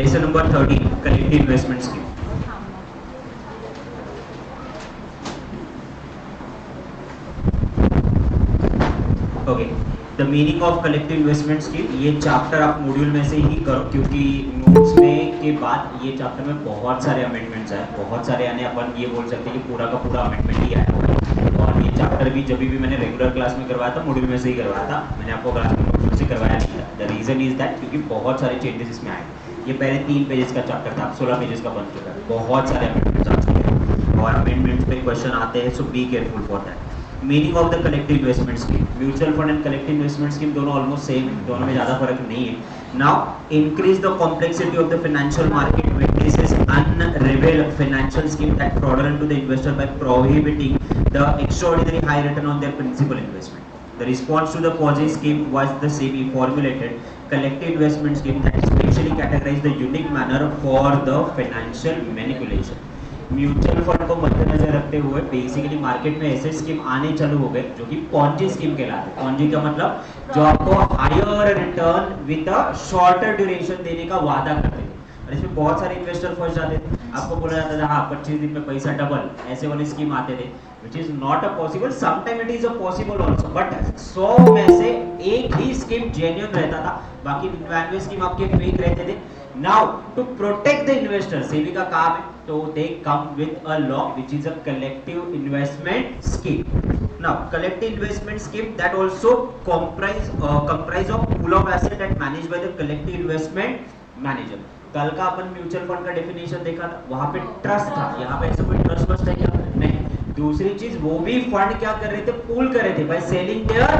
Lesson number 13, collective investment scheme. Okay, the meaning of collective investment scheme, ये chapter आप module में से ही करो क्योंकि नोट्स में के बाद ये चैप्टर में बहुत सारे अमेंडमेंट्स हैं, बहुत सारे, यानी अपन ये बोल सकते हैं कि पूरा का पूरा अमेंडमेंट ही आया होगा। और ये चैप्टर जब भी मैंने रेगुलर क्लास में करवाया था, मॉड्यूल में से ही करवाया था, मैंने आपको क्लास में नोट्स में से करवाया नहीं था। द रीजन इज दैट क्योंकि बहुत सारे चेंजेस इसमें आए। ये पहले 3 पेजेस का चैप्टर था, 16 पेजेस का बन चुका है, बहुत सारे अमेंडमेंट्स आ चुके हैं और अमेंडमेंट्स पे क्वेश्चन आते हैं, so be careful for that. Meaning of the collective investment scheme, mutual fund and collective investment scheme दोनों ऑलमोस्ट सेम है, दोनों में ज्यादा फर्क नहीं है। Now increase the complexity of the financial market witnesses unravel financial scheme that fraudulent to the investor by prohibiting the extraordinary high return on their principal investment. The response to the Ponzi scheme was the SEBI formulated collective investment scheme that specially categorized the unique manner for the financial manipulation. Mutual fund को मद्देनजर रखते हुए basically market में ऐसे scheme आने चालू हो गए जो कि पॉन्जी स्कीम कहलाते हैं। पॉन्जी का मतलब जो आपको higher return with a shorter duration देने का वादा करते थे, और इसमें बहुत सारे इन्वेस्टर फंस जाते थे। आपको बोला जाता था हाँ 25 दिन में पैसा डबल, ऐसे वाले स्कीम आते थे, which is not a possible, sometime it is a possible also, but 100 में से एक ही स्कीम जेन्युइन रहता था, बाकी 99 स्कीम आपके फेक रहते थे। Now to protect the investor, SEBI का काम है, तो they come with a law which is a collective investment scheme. Now collective investment scheme that also comprise of pool of asset that managed by the collective investment manager. कल का अपन mutual fund का definition देखा था, वहां पे trust था, यहाँ पे ऐसे कोई ट्रस्ट वस्ट है क्या? नहीं। दूसरी चीज, वो भी फंड क्या कर रहे थे, पूल कर रहे थे बाय सेलिंग देयर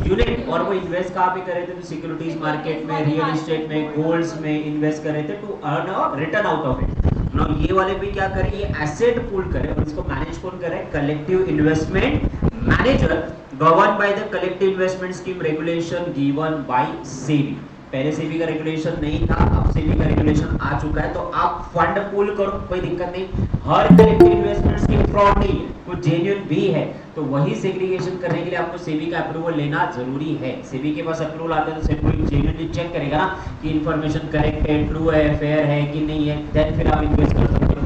यूनिट, और वो इन्वेस्ट कहाँ पे कर रहे थे, तो सिक्योरिटीज मार्केट में, रियल एस्टेट में, गोल्ड्स में इन्वेस्ट कर रहे थे to earn a return out of it. Now ये वाले भी क्या करें, ये एसेट पूल करें, और इसको मैनेज कौन कर रहा है, collective investment manager, govern by the collective investment scheme regulation given by SEBI. पहले सेबी का रेगुलेशन नहीं था, अब सेबी का रेगुलेशन आ चुका है, तो आप फंड पूल करो, कोई दिक्कत नहीं। हर कलेक्टिव इन्वेस्टमेंट स्कीम फ्रॉड नहीं है, वो जेन्युइन भी है, तो वही सेग्रीगेशन करने के लिए आपको सेबी का अप्रूवल लेना जरूरी है। सेबी के पास अप्रूवल आता है तो सेबी जेन्युइनली चेक करेगा ना कि इंफॉर्मेशन करेक्ट है, ट्रू है, फेयर है कि नहीं है, देन फिर आप इन्वेस्ट कर सकते हो।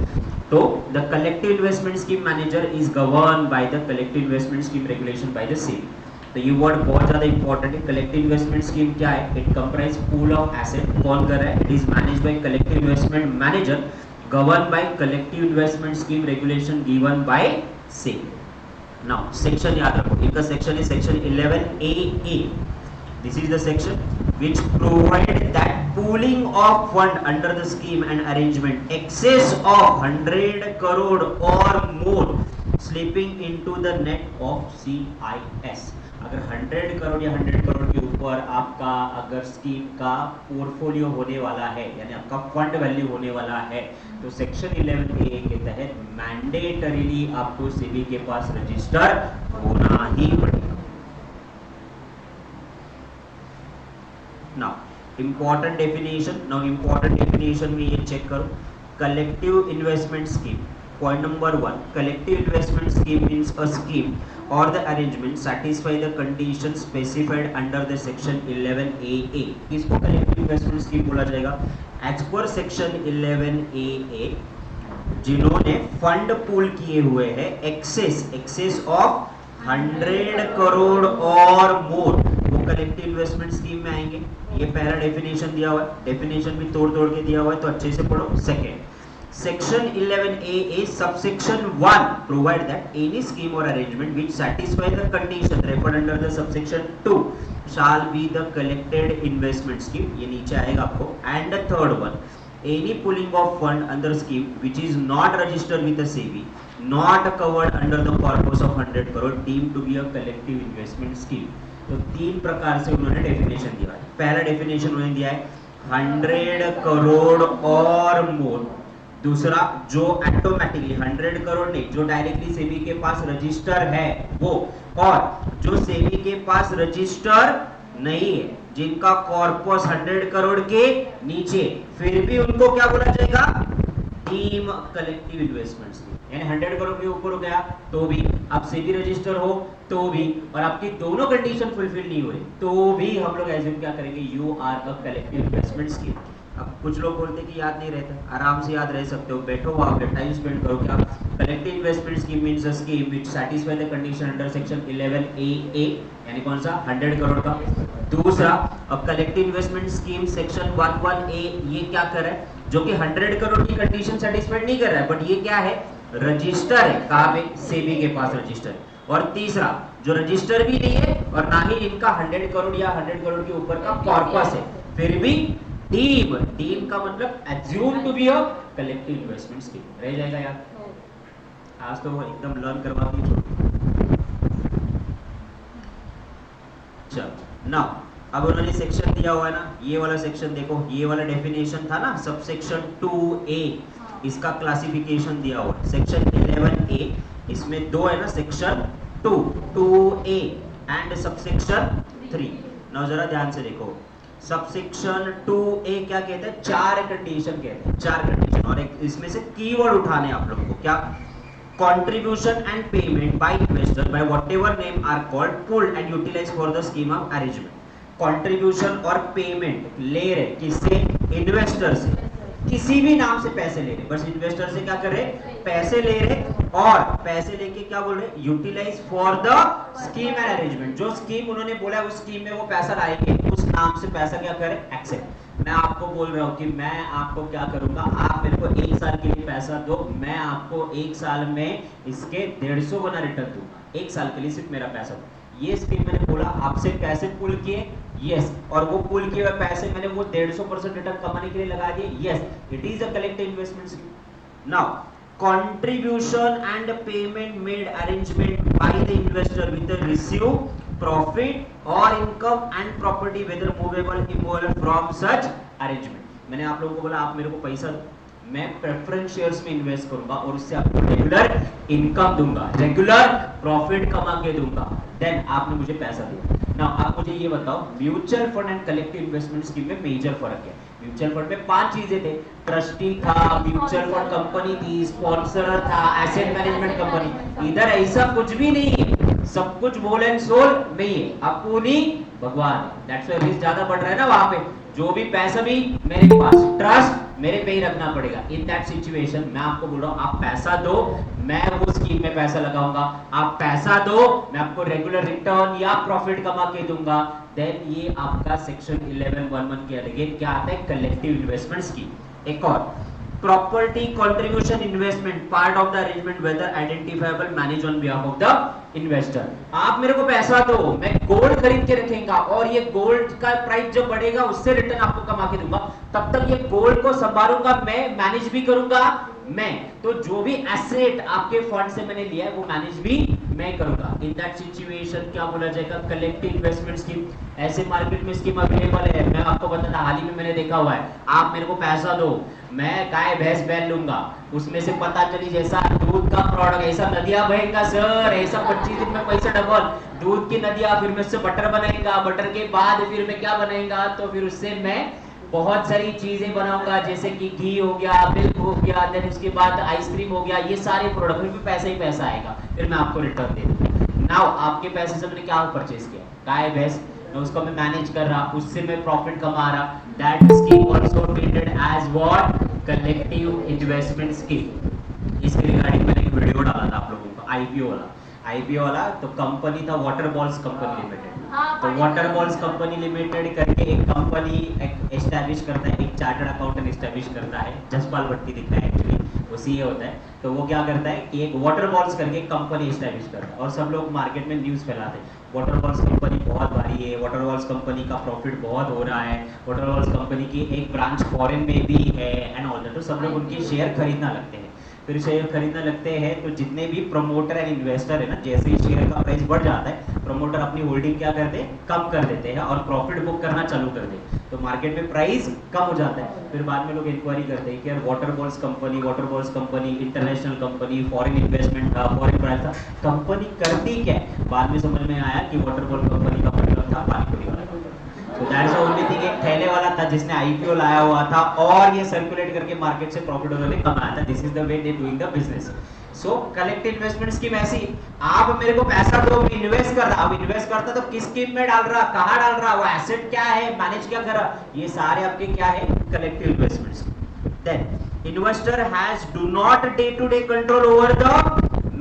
तो the collective investment scheme manager is govern by the collective investment scheme regulation by the SEBI. तो ये वर्ड बहुत ज्यादा इंपॉर्टेंट है। कलेक्टिव इन्वेस्टमेंट स्कीम क्या है, it comprise pool of asset, कौन कर रहा है, it is managed by collective investment manager, govern by collective investment scheme regulation given by SEBI. Now section याद रखो, इनका सेक्शन है section 11AA। This is the section which provide that pooling of fund under the scheme and arrangement excess of 100 crore or more slipping into the net of CIS। अगर 100 करोड़ या 100 करोड़ के ऊपर आपका अगर स्कीम का पोर्टफोलियो होने वाला है, यानी आपका फंड वैल्यू होने वाला है, तो सेक्शन 11A के तहत मैंडेटरीली आपको सेबी के पास रजिस्टर होना ही पड़ेगा। Now important definition, now important definition में ये चेक करो, collective investment scheme, point number 1, collective investment scheme means a scheme or the arrangement satisfy the conditions specified under the section 11AA। इसको collective investment scheme बोला जाएगा। As per section 11AA, जिन्होंने fund pool किए हुए हैं access of 100 crore और मोर, वो collective investment scheme में आएंगे। ये पहला डेफिनेशन दिया हुआ है, डेफिनेशन भी तोड़ तोड़ के दिया हुआ है, तो अच्छे से पढ़ो। Second, section 11AA subsection 1 provide that any scheme और arrangement which satisfy the condition referred under the subsection 2 shall be the collected investment scheme, ये नीचे आएगा आपको। And the third one, any pooling of fund under scheme which is not registered with the SEBI, not covered under the purpose of 100 crore deemed to be a collective investment scheme। तो 3 प्रकार से उन्होंने definition दिया है। पहला definition उन्होंने दिया है 100 करोड़ और मोर। दूसरा, जो ऑटोमेटिकली 100 करोड़ नहीं, जो डायरेक्टली सेबी के पास रजिस्टर है वो, और जो सेबी के पास रजिस्टर नहीं है, जिनका कॉर्पस 100 करोड़ के नीचे, फिर भी उनको क्या बोला जाएगा, डीम कलेक्टिव इन्वेस्टमेंट स्कीम। यानी 100 करोड़ के ऊपर हो गया तो भी, आप सेबी रजिस्टर हो तो भी, और आपकी दोनों कंडीशन फुलफिल नहीं हो रही तो भी हम लोग एज्यूम क्या करेंगे, you are a collective investment scheme. अब कुछ लोग बोलते हैं कि याद नहीं रहता, आराम से याद रह सकते हो, बैठो वहां पे टाइम स्पेंड करो। क्या collective investment scheme means a scheme which satisfy the condition under section 11A यानी कौन सा 100 करोड़ का। दूसरा, अब collective investment scheme section 11A ये क्या कर रहा है, जो कि 100 करोड़ की कंडीशन सेटिस्फाइड नहीं कर रहा है, बट ये क्या है, रजिस्टर है, कहां पे, सेबी के पास रजिस्टर है। और तीसरा, जो रजिस्टर भी नहीं है और ना ही इनका 100 करोड़ या 100 करोड़ के ऊपर का कॉर्पस है, फिर भी डीम का मतलब assume to be a collective investment scheme रह जाएगा यार। आज तो वो एकदम लर्न करवा के छोड़। चलो नाउ अब उन्होंने सेक्शन दिया हुआ है ना, ये वाला सेक्शन देखो, ये वाला डेफिनेशन था ना सब सेक्शन 2A, इसका क्लासिफिकेशन दिया हुआ है सेक्शन 11A, इसमें दो है ना सेक्शन 2A एंड सबसेक्शन 3। ना जरा ध्यान से देखो, सबसेक्शन 2A क्या कहते हैं, चार कंडीशन कहते हैं, चार कंडीशन, और एक इसमें से कीवर्ड उठाने आप लोगों को, क्या, contribution and payment by investor by whatever name are called pooled and utilized for the scheme of arrangement। Contribution और पेमेंट ले रहे किससे, इन्वेस्टर से, किसी भी नाम से पैसे ले रहे, बस इन्वेस्टर से क्या कर रहे, पैसे ले रहे, और पैसे लेके क्या बोल रहे, utilise for the scheme and arrangement, जो स्कीम उन्होंने बोला है उस स्कीम में वो पैसा लाएंगे, उस नाम से पैसा क्या करे, एक्सेप्ट। मैं आपको बोल रहा हूँ कि मैं आपको क्या करूंगा, आप मेरे को 1 साल के लिए पैसा दो, मैं आपको 1 साल में इसके 150 गुना रिटर्न दूंगा, 1 साल के लिए सिर्फ मेरा पैसा दो। ये स्कीम मैंने बोला आपसे पैसे पुल किए, यस, और वो पुल किए हुए पैसे मैंने वो 150% रिटर्न कमाने के लिए लगा दिए, yes, it is a collective investment scheme. Now contribution and payment made arrangement by the investor with the receive profit or income and property whether movable immovable from such arrangement। मैंने आप लोगों को बोला आप मेरे को पैसा, मैं प्रेफरेंस शेयर्स में इन्वेस्ट करूंगा और उससे आपको रेगुलर इनकम दूंगा, रेगुलर प्रॉफिट कमा के दूंगा, देन आपने मुझे पैसा दिया। नाउ आप मुझे ये बताओ, mutual fund and collective investment scheme में मेजर फर्क है। म्यूचुअल फंड में 5 चीजें थे, ट्रस्टी था, म्यूचुअल फंड कंपनी थी, स्पॉन्सर था, एसेट मैनेजमेंट कंपनी। इधर ऐसा कुछ भी नहीं है, सब कुछ बोल एंड सोल में ही है, अपनी भगवान। दैट्स व्हाई रिस्क ज्यादा बढ़ रहा है ना वहां पे, जो भी पैसा भी मेरे पास, ट्रस्ट मेरे पे ही रखना पड़ेगा। इन दैट सिचुएशन मैं आपको बोल रहा हूं, आप पैसा दो, मैं वो स्कीम में पैसा लगाऊंगा, आप पैसा दो, मैं आपको रेगुलर रिटर्न या प्रॉफिट कमा के दूंगा, देन ये आपका सेक्शन 11(1)(1) के अगेन क्या आता है, कलेक्टिव इन्वेस्टमेंट स्कीम। एक और property contribution investment part of the arrangement whether identifiable manage on behalf of the investor. आप मेरे को पैसा दो, मैं गोल्ड खरीद के रखेगा और ये गोल्ड का प्राइस जब बढ़ेगा उससे रिटर्न आपको कमा के दूंगा, तब तक ये गोल्ड को संभालूंगा मैं, मैनेज भी करूंगा मैं, तो जो भी एसेट आपके फंड से मैंने लिया है वो मैनेज भी मैं करूंगा। इन दैट सिचुएशन क्या बोला जाएगा, कलेक्टिव इन्वेस्टमेंट स्कीम। ऐसे मार्केट में स्कीम अवेलेबल है, मैं आपको बताता, हाल ही में मैंने देखा हुआ है, आप मेरे को पैसा दो, मैं गाय भैंस बैल लूंगा, उसमें से पता चली जैसा दूध का प्रोडक्ट, ऐसा नदियां बहेगा सर, ऐसा 25 दिन में पैसा डबल, दूध की नदियां, फिर मैं उससे बटर बनाएगा, बटर के बाद फिर मैं क्या बनाएगा, तो फिर उससे मैं बहुत सारी चीजें बनाऊंगा, जैसे कि घी हो गया, मिल्क हो गया, देन उसके बाद आइसक्रीम हो गया, ये सारे प्रोडक्ट में पैसा ही पैसा आएगा, फिर मैं आपको रिटर्न दे दूंगा। नाउ आपके पैसे से मैंने क्या परचेज किया, गाय भैंस, उसको मैं मैनेज कर रहा, उससे मैं प्रॉफिट कमा रहा, that scheme also treated as what, collective investment scheme. इसके रिगार्डिंग मैंने एक वीडियो डाला था आप लोगों को, आईपीओ वाला, तो कंपनी था वाटर बॉल्स कंपनी लिमिटेड। तो वाटर बॉल्स कंपनी लिमिटेड करके एक कंपनी एस्टैब्लिश करता है, एक चार्टर्ड अकाउंटेंट एस्टैब्लिश करता है, जसपाल भट्टी दिखता है एक्चुअली, वो सीए होता है। तो वो क्या करता है कि एक वाटर बॉल्स करके कंपनी एस्टैब्लिश करता है, और सब लोग मार्केट में न्यूज़ फैलाते हैं, वाटर बॉल्स कंपनी बहुत भारी है, वाटर बॉल्स कंपनी का प्रॉफिट बहुत हो रहा है, वाटर बॉल्स कंपनी की एक ब्रांच फॉरेन में भी है एंड ऑल दैट। तो सब लोग उनकी शेयर खरीदना लगते हैं, फिर शेयर खरीदने लगते हैं, तो जितने भी प्रमोटर एंड इन्वेस्टर है ना, जैसे ही शेयर का प्राइस बढ़ जाता है, प्रमोटर अपनी होल्डिंग क्या करते हैं, कम कर देते हैं और प्रॉफिट बुक करना चालू कर देते हैं, तो मार्केट में प्राइस कम हो जाता है। फिर बाद में लोग इंक्वायरी करते हैं कि यार water balls company international company, foreign investment था, फॉरेन प्राइस था, कंपनी करती क्या है, बाद में समझ में आया कि वाटर बॉल कंपनी का मतलब था पानीपुरी वाला company. So that's the only thing, एक थैले वाला था जिसने आईपीओ लाया हुआ था और ये सर्कुलेट करके मार्केट से प्रॉफिट उन्होंने कमाया था। This is the way they doing the business. So collective investment scheme ऐसी, आप मेरे को पैसा दो, मैं इन्वेस्ट कर रहा, अब इन्वेस्ट करता तो किस स्कीम में डाल रहा, कहाँ डाल रहा, वो एसेट क्या है, मैनेज क्या कर रहा, ये सारे आपके क्या है, collective investments. Then investor has do not day-to-day control over the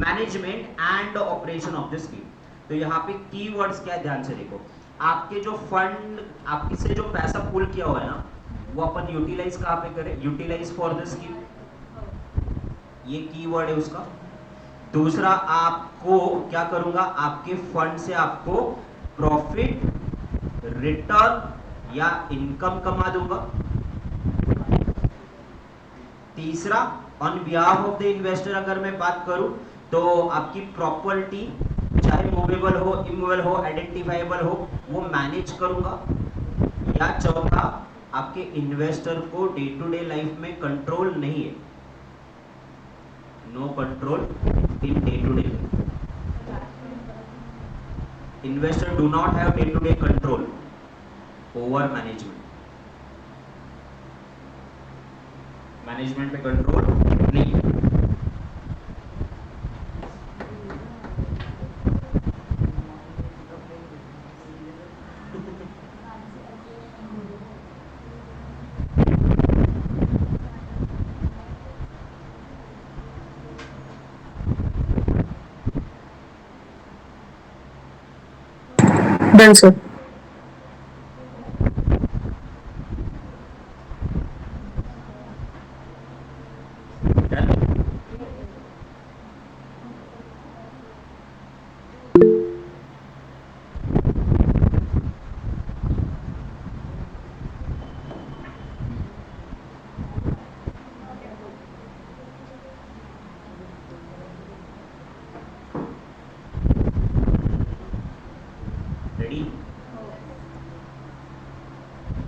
management and the operation of the scheme. तो यहाँ पे keywords क्या है, ध्यान से देखो. आपके जो फंड, आपके से जो पैसा पुल किया हुआ है ना, वो अपन यूटिलाइज कहाँ पे करें? Utilise for the scheme. ये कीवर्ड है उसका. दूसरा, आपको क्या करूंगा? आपके फंड से आपको प्रॉफिट, रिटर्न या इनकम कमा दूंगा. तीसरा, on behalf of the investor अगर मैं बात करूं तो आपकी प्रॉपर्टी चाहे मूवेबल हो, इमूवेबल हो, आइडेंटिफाइबल हो, वो मैनेज करूंगा. या चौथा, आपके इन्वेस्टर को डे टू डे लाइफ में कंट्रोल नहीं है. No control in day to day. Investor do not have day to day control over management. Management पे कंट्रोल नहीं है. Done, sir.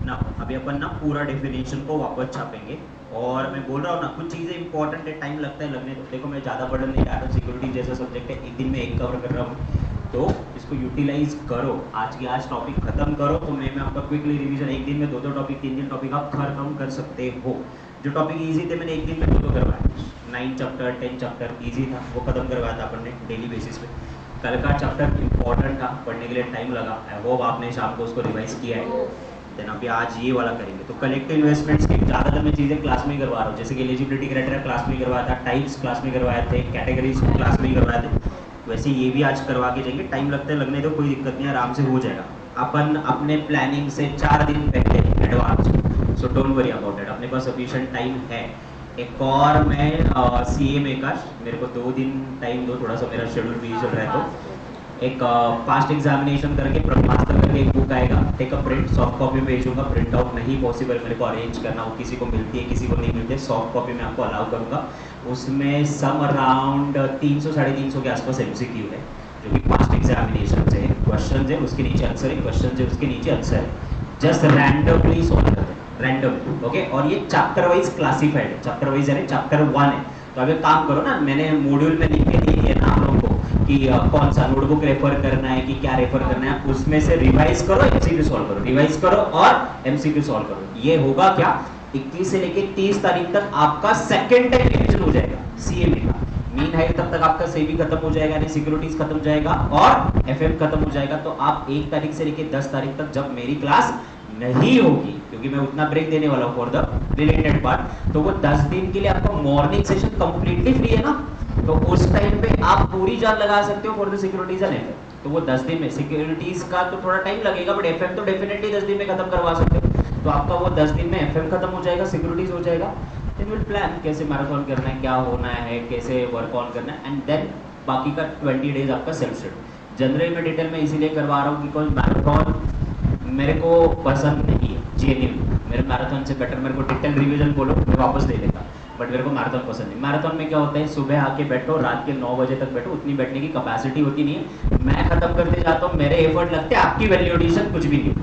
ना अभी अपन ना पूरा डेफिनेशन को वापस छापेंगे. और मैं बोल रहा हूँ ना, कुछ चीज़ें इंपॉर्टेंट है, टाइम लगता है लगने. तो देखो, मैं ज़्यादा बर्डन नहीं डाल रहा. सिक्योरिटी जैसा सब्जेक्ट है, एक दिन में एक कवर कर रहा हूँ, तो इसको यूटिलाइज करो. आज टॉपिक खत्म करो. तो मैं आपका क्विकली रिवीजन, एक दिन में 2 टॉपिक, 3 टॉपिक आप खत्म कर सकते हो. जो टॉपिक इजी थे मैंने एक दिन में 2 करवाया. 9 चैप्टर 10 चैप्टर इजी था, वो खत्म करवाया था अपन ने डेली बेसिस पे. कल का चैप्टर इंपॉर्टेंट था, पढ़ने के लिए टाइम लगा. आई होप आपने शाम को उसको रिवाइज किया है. देन अभी आज ये वाला करेंगे. तो कलेक्टिव इन्वेस्टमेंट्स की ज़्यादातर मैं चीज़ें क्लास में ही करवा रहा हूँ. जैसे कि एलिजिबिलिटी क्राइटेरिया क्लास में ही करवाया था, टाइप्स क्लास में करवाए थे, कैटेगरीज क्लास में ही करवाए थे. वैसे ये भी आज करवा के जाएंगे. टाइम लगता है लगने दो, कोई दिक्कत नहीं, आराम से हो जाएगा. अपन अपने प्लानिंग से 4 दिन पहले advance, so don't worry about it. अपने पास सफिशिएंट टाइम है. एक और मैं CMA का मेरे को 2 दिन टाइम दो, थोड़ा सा मेरा शेड्यूल भी चल रहा है. तो एक पास्ट एग्जामिनेशन करके ब्रह्मास्त्र करके एक बुक आएगा, take a print, soft copy में भेजूंगा. प्रिंट आउट नहीं पॉसिबल मेरे को अरेंज करना, वो किसी को मिलती है किसी को नहीं मिलती है. सॉफ्ट कॉपी में आपको अलाउ करूंगा. उसमें सम अराउंड 300-350 के आसपास MCQ है, जो कि पास्ट एग्जामिनेशन से क्वेश्चन है, उसके नीचे आंसर है, क्वेश्चन है, उसके नीचे आंसर है. जस्ट रैंडमली सॉल्व करते हैं, रैंडमली. ओके. और ये चैप्टर वाइज क्लासिफाइड है. चैप्टर वाइज है, चैप्टर 1 है. तो अब एक काम करो ना, मैंने मॉड्यूल में लिख के दे दिया ना आप लोगों को कि कौन सा नोटबुक रेफर करना है कि क्या रेफर करना है. उसमें से रिवाइज करो, MCQ सॉल्व करो, रिवाइज करो और MCQ सॉल्व करो. ये होगा क्या, 21 से लेके 30 तारीख तक आपका सेकंड टाइम रिवीजन हो जाएगा CMA का. मीन हाइट तब तक आपका सेबी खत्म हो जाएगा, यानी सिक्योरिटीज खत्म हो जाएगा और FM खत्म हो जाएगा. तो आप 1 तारीख से लेके 10 तारीख तक, जब मेरी क्लास नहीं होगी, क्योंकि मैं उतना ब्रेक देने वाला हूँ फॉर द रिलेटेड पार्ट, तो वो 10 दिन के लिए आपका मॉर्निंग सेशन कंप्लीटली फ्री है ना. तो उस टाइम पे आप पूरी जान लगा सकते हो for the securities and FM. तो वो 10 दिन में, सिक्योरिटीज का तो थोड़ा टाइम लगेगा, बट FM तो डेफिनेटली 10 दिन में खत्म करवा सकते हो. तो आपका वो 10 दिन में FM खत्म हो जाएगा, सिक्योरिटीज हो जाएगा. देन विल प्लान कैसे मैराथन करना है, क्या होना है, कैसे वर्क ऑन करना है. एंड देन बाकी का 20 डेज आपका सेल्फ स्टडी. जनरली मैं डिटेल में इसीलिए करवा रहा हूँ बिकॉज मैराथन मेरे को पसंद नहीं है. जेन्युइन मेरे मैराथन से बेटर मेरे को डिटेल रिवीजन बोलो, मैं वापस दे देता, बट मेरे को मैराथन पसंद नहीं. मैराथन में क्या होता है, सुबह आके बैठो, रात के 9 बजे तक बैठो, उतनी बैठने की कैपेसिटी होती नहीं है. मैं खत्म करते जाता हूँ, मेरे एफर्ट लगते हैं, आपकी वैल्यू एडिशन कुछ भी नहीं.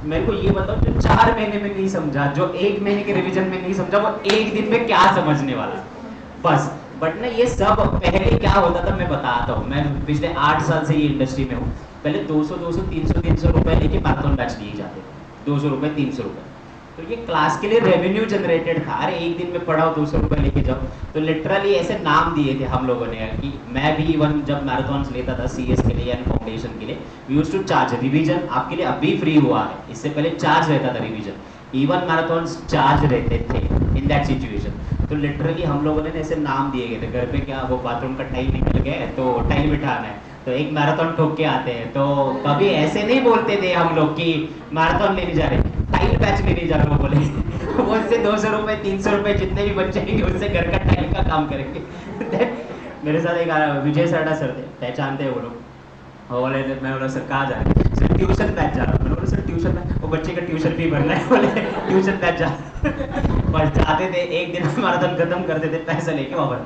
मेरे को ये बताओ, जो 4 महीने में नहीं समझा, जो 1 महीने के रिवीजन में नहीं समझा, वो 1 दिन में क्या समझने वाला बस. बट ना ये सब पहले क्या होता था मैं बताता हूँ. मैं पिछले 8 साल से ये इंडस्ट्री में हूँ. पहले 200-300 रुपए लेके मैराथन बैच दिए जाते थे. 200 रुपए 300 रुपए. तो ये क्लास के लिए रेवेन्यू जनरेटेड था. अरे एक दिन में पढ़ाओ, 200 रुपए लेके जाओ. तो लिटरली ऐसे नाम दिए थे हम लोगों ने कि मैं भी इवन जब मैराथन लेता था CS के लिए या फाउंडेशन के लिए, we used to charge revision. आपके लिए अभी फ्री हुआ है, इससे पहले चार्ज रहता था रिवीजन. इवन मैराथन्स चार्ज रहते थे इन दैट सिचुएशन। तो लिटरली हम लोगों ने ऐसे नाम दिए गए थे घर पे, क्या वो बाथरूम का टाइल निकल गया है तो टाइल बिठाना है तो एक मैराथन ठोक के आते हैं। तो कभी ऐसे नहीं बोलते थे हम लोग कि मैराथन लेने जा रहे, टाइल पैच लेने जा रहे हो बोले वो उससे 200 रुपए 300 रुपए जितने भी बच्चे हैं उससे घर का टाइल का काम करेंगे। मेरे साथ एक विजय सरडा सर थे, पहचानते हैं वो लोग। वो बोले, मैं बोला सर कहाँ जा रहे हैं? सर ट्यूशन बैच जा रहा हूँ। मैंने बोला सर ट्यूशन बैच, वो बच्चे का ट्यूशन फी भरना है। बोले ट्यूशन बैच जा बस जाते थे, एक दिन मैराथन खत्म करते थे पैसा लेके वापस।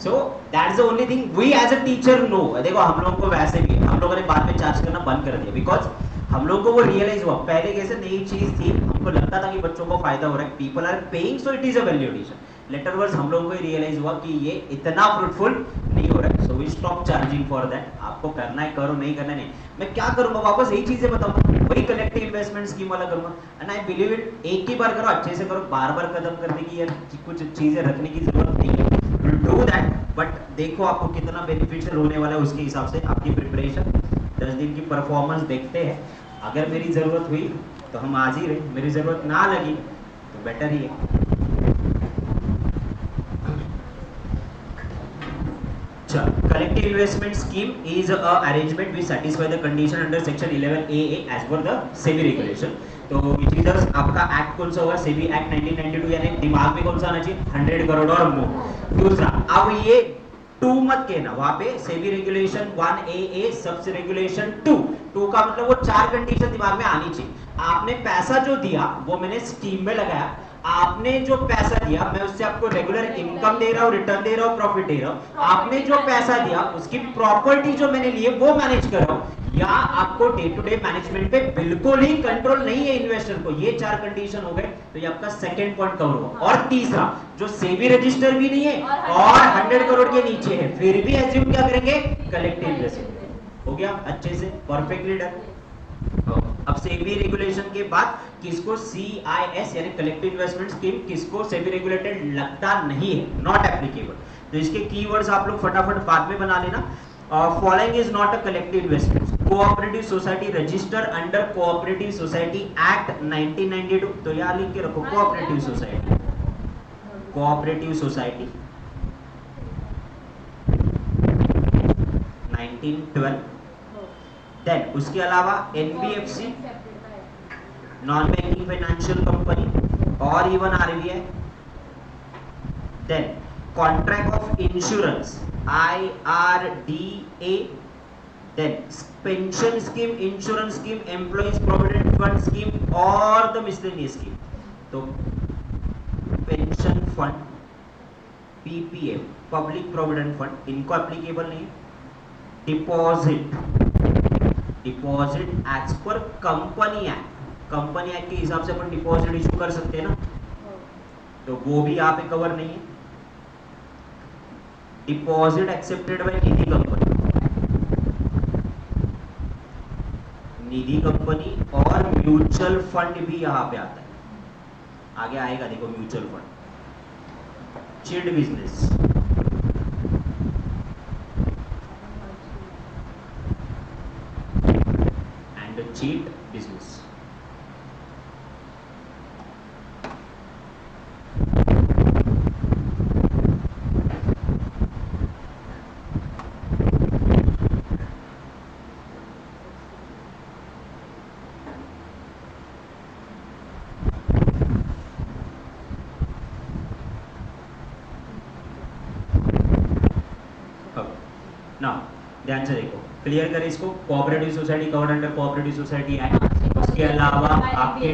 So that's the only thing we as a teacher know. देखो हम लोगों को वैसे भी हम लोगों ने बाद में चार्ज करना बंद कर दिया, बिकॉज हम लोग को वो रियलाइज हुआ। पहले कैसे नई चीज थी, हमको लगता था कि बच्चों को फायदा हो रहा है, people are paying so it is a value addition. Letter words हम लोगों को रियलाइज हुआ कि ये इतना फ्रूटफुल नहीं हो रहा है, so we stop charging for that. आपको करना है करो, नहीं करना नहीं। मैं क्या करूंगा, वापस यही चीजें बताऊंगा, वही कलेक्टिव इन्वेस्टमेंट स्कीम वाला करूंगा। एंड आई बिलीव इट, एक ही बार करो, अच्छे से करो, बार बार कदम करने की या कुछ चीजें रखने की जरूरत नहीं है। डू दैट, बट देखो आपको कितना बेनिफिशियल होने वाला है, उसके हिसाब से आपकी प्रिपरेशन 10 दिन की परफॉर्मेंस देखते हैं। अगर मेरी जरूरत हुई तो हम आज ही रहे, मेरी जरूरत ना लगी तो बेटर ही है। Collective investment scheme is a arrangement which satisfy the condition under section 11AA as per the SEBI regulation। तो इधर आपका एक्ट कौन सा होगा? सेबी एक्ट 1992, यानी दिमाग में कौन सा आना चाहिए? 100 करोड़ और मोर। दूसरा, अब ये 2 मत कहना, वहां पे सेबी रेगुलेशन 1AA सबसे रेगुलेशन 2 का मतलब वो 4 कंडीशन दिमाग में आनी चाहिए। आपने पैसा जो दिया वो मैंने स्कीम में लगाया, आपने जो पैसा दिया मैं उससे आपको रेगुलर इनकम दे रहा हूं, रिटर्न दे रहा हूं, प्रॉफिट दे रहा हूं। आपने जो पैसा दिया उसकी प्रॉपर्टी जो मैंने लिए वो मैनेज कर रहा हूं, या आपको डे टू डे मैनेजमेंट पे बिल्कुल ही कंट्रोल नहीं है इन्वेस्टर को। ये 4 कंडीशन हो गए, तो ये आपका सेकंड पॉइंट कवर हुआ। और तीसरा, जो सेबी रजिस्टर भी नहीं है और 100 करोड़ के नीचे है, फिर भी एज्यूम क्या करेंगे? Collective investment. हो गया अच्छे से, परफेक्टली डन। अब सेबी रेगुलेशन के बाद किसको CIS यानी कलेक्टिव इन्वेस्टमेंट स्कीम किसको सेबी रेगुलेटेड लगता नहीं है, नॉट एप्लीकेबल। तो इसके कीवर्ड्स आप लोग फटाफट बाद में बना लेना। Following is not a collective investment. Cooperative society register under cooperative society act 1992। तो यहां लिख के रखो cooperative society, cooperative society 1912। Then उसके अलावा NBFC non banking financial company और even RBI। Then contract of insurance IRDA। Then pension scheme, insurance scheme, employees provident fund scheme और the miscellaneous scheme. तो pension fund, PPF public provident fund, इनको applicable नहीं। Deposit as per company act, company act के हिसाब से अपन deposit issue कर सकते हैं ना, तो वो भी यहाँ पे कवर नहीं है। डिपॉजिट एक्सेप्टेड बाय निधि कंपनी, निधि कंपनी और म्यूचुअल फंड भी यहाँ पे आता है। आगे आएगा देखो mutual fund. Chit business, cheat business। Now ध्यान से देखो, क्लियर करें इसको। Cooperative society covered under cooperative society act. उसके अलावा आपके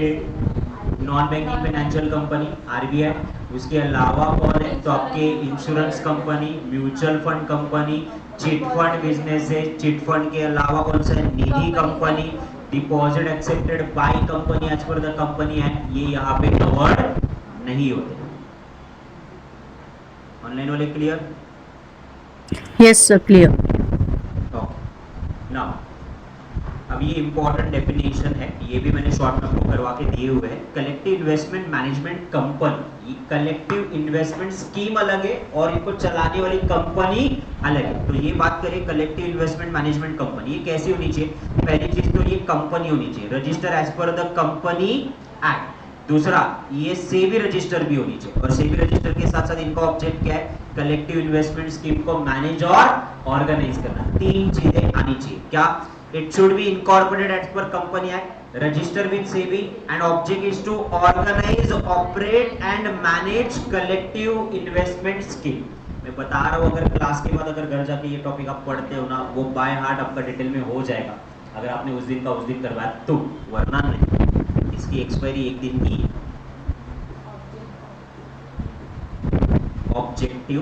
non banking financial company RBI। उसके अलावा कौन है? तो आपके insurance company, mutual fund company, chit fund business है। चिट फंड के अलावा कौन सा है? Nidhi company. Deposit accepted by company as per the company act, ये यहाँ पे कवर्ड नहीं होते। ऑनलाइन वाले clear? Yes, sir. Clear. Now अब ये इंपॉर्टेंट डेफिनेशन है, ये भी मैंने शॉर्ट में आपको करवा के दिए हुए हैं। Collective investment management company, collective investment scheme अलग है और इनको चलाने वाली कंपनी अलग है। तो ये बात करें कलेक्टिव इन्वेस्टमेंट मैनेजमेंट कंपनी, ये कैसी होनी चाहिए? पहली चीज तो ये कंपनी होनी चाहिए, register as per the company act. दूसरा, ये सेबी रजिस्टर भी होनी चाहिए, और सेबी रजिस्टर के साथ साथ इनका ऑब्जेक्ट क्या है, कलेक्टिव इन्वेस्टमेंट स्कीम को मैनेज और ऑर्गेनाइज करना। तीन चीजें आनी चाहिए। क्या? It should be incorporated as per company act, register with SEBI, and object is to organise, operate and manage collective investment scheme. मैं बता रहा हूं, अगर क्लास के बाद अगर घर जाके ये टॉपिक आप पढ़ते हो ना, वो बाय हार्ट आपका डिटेल में हो जाएगा, अगर आपने उस दिन का उस दिन करवाया तो, वरना नहीं। इसकी एक्सपायरी एक दिन की। ऑब्जेक्टिव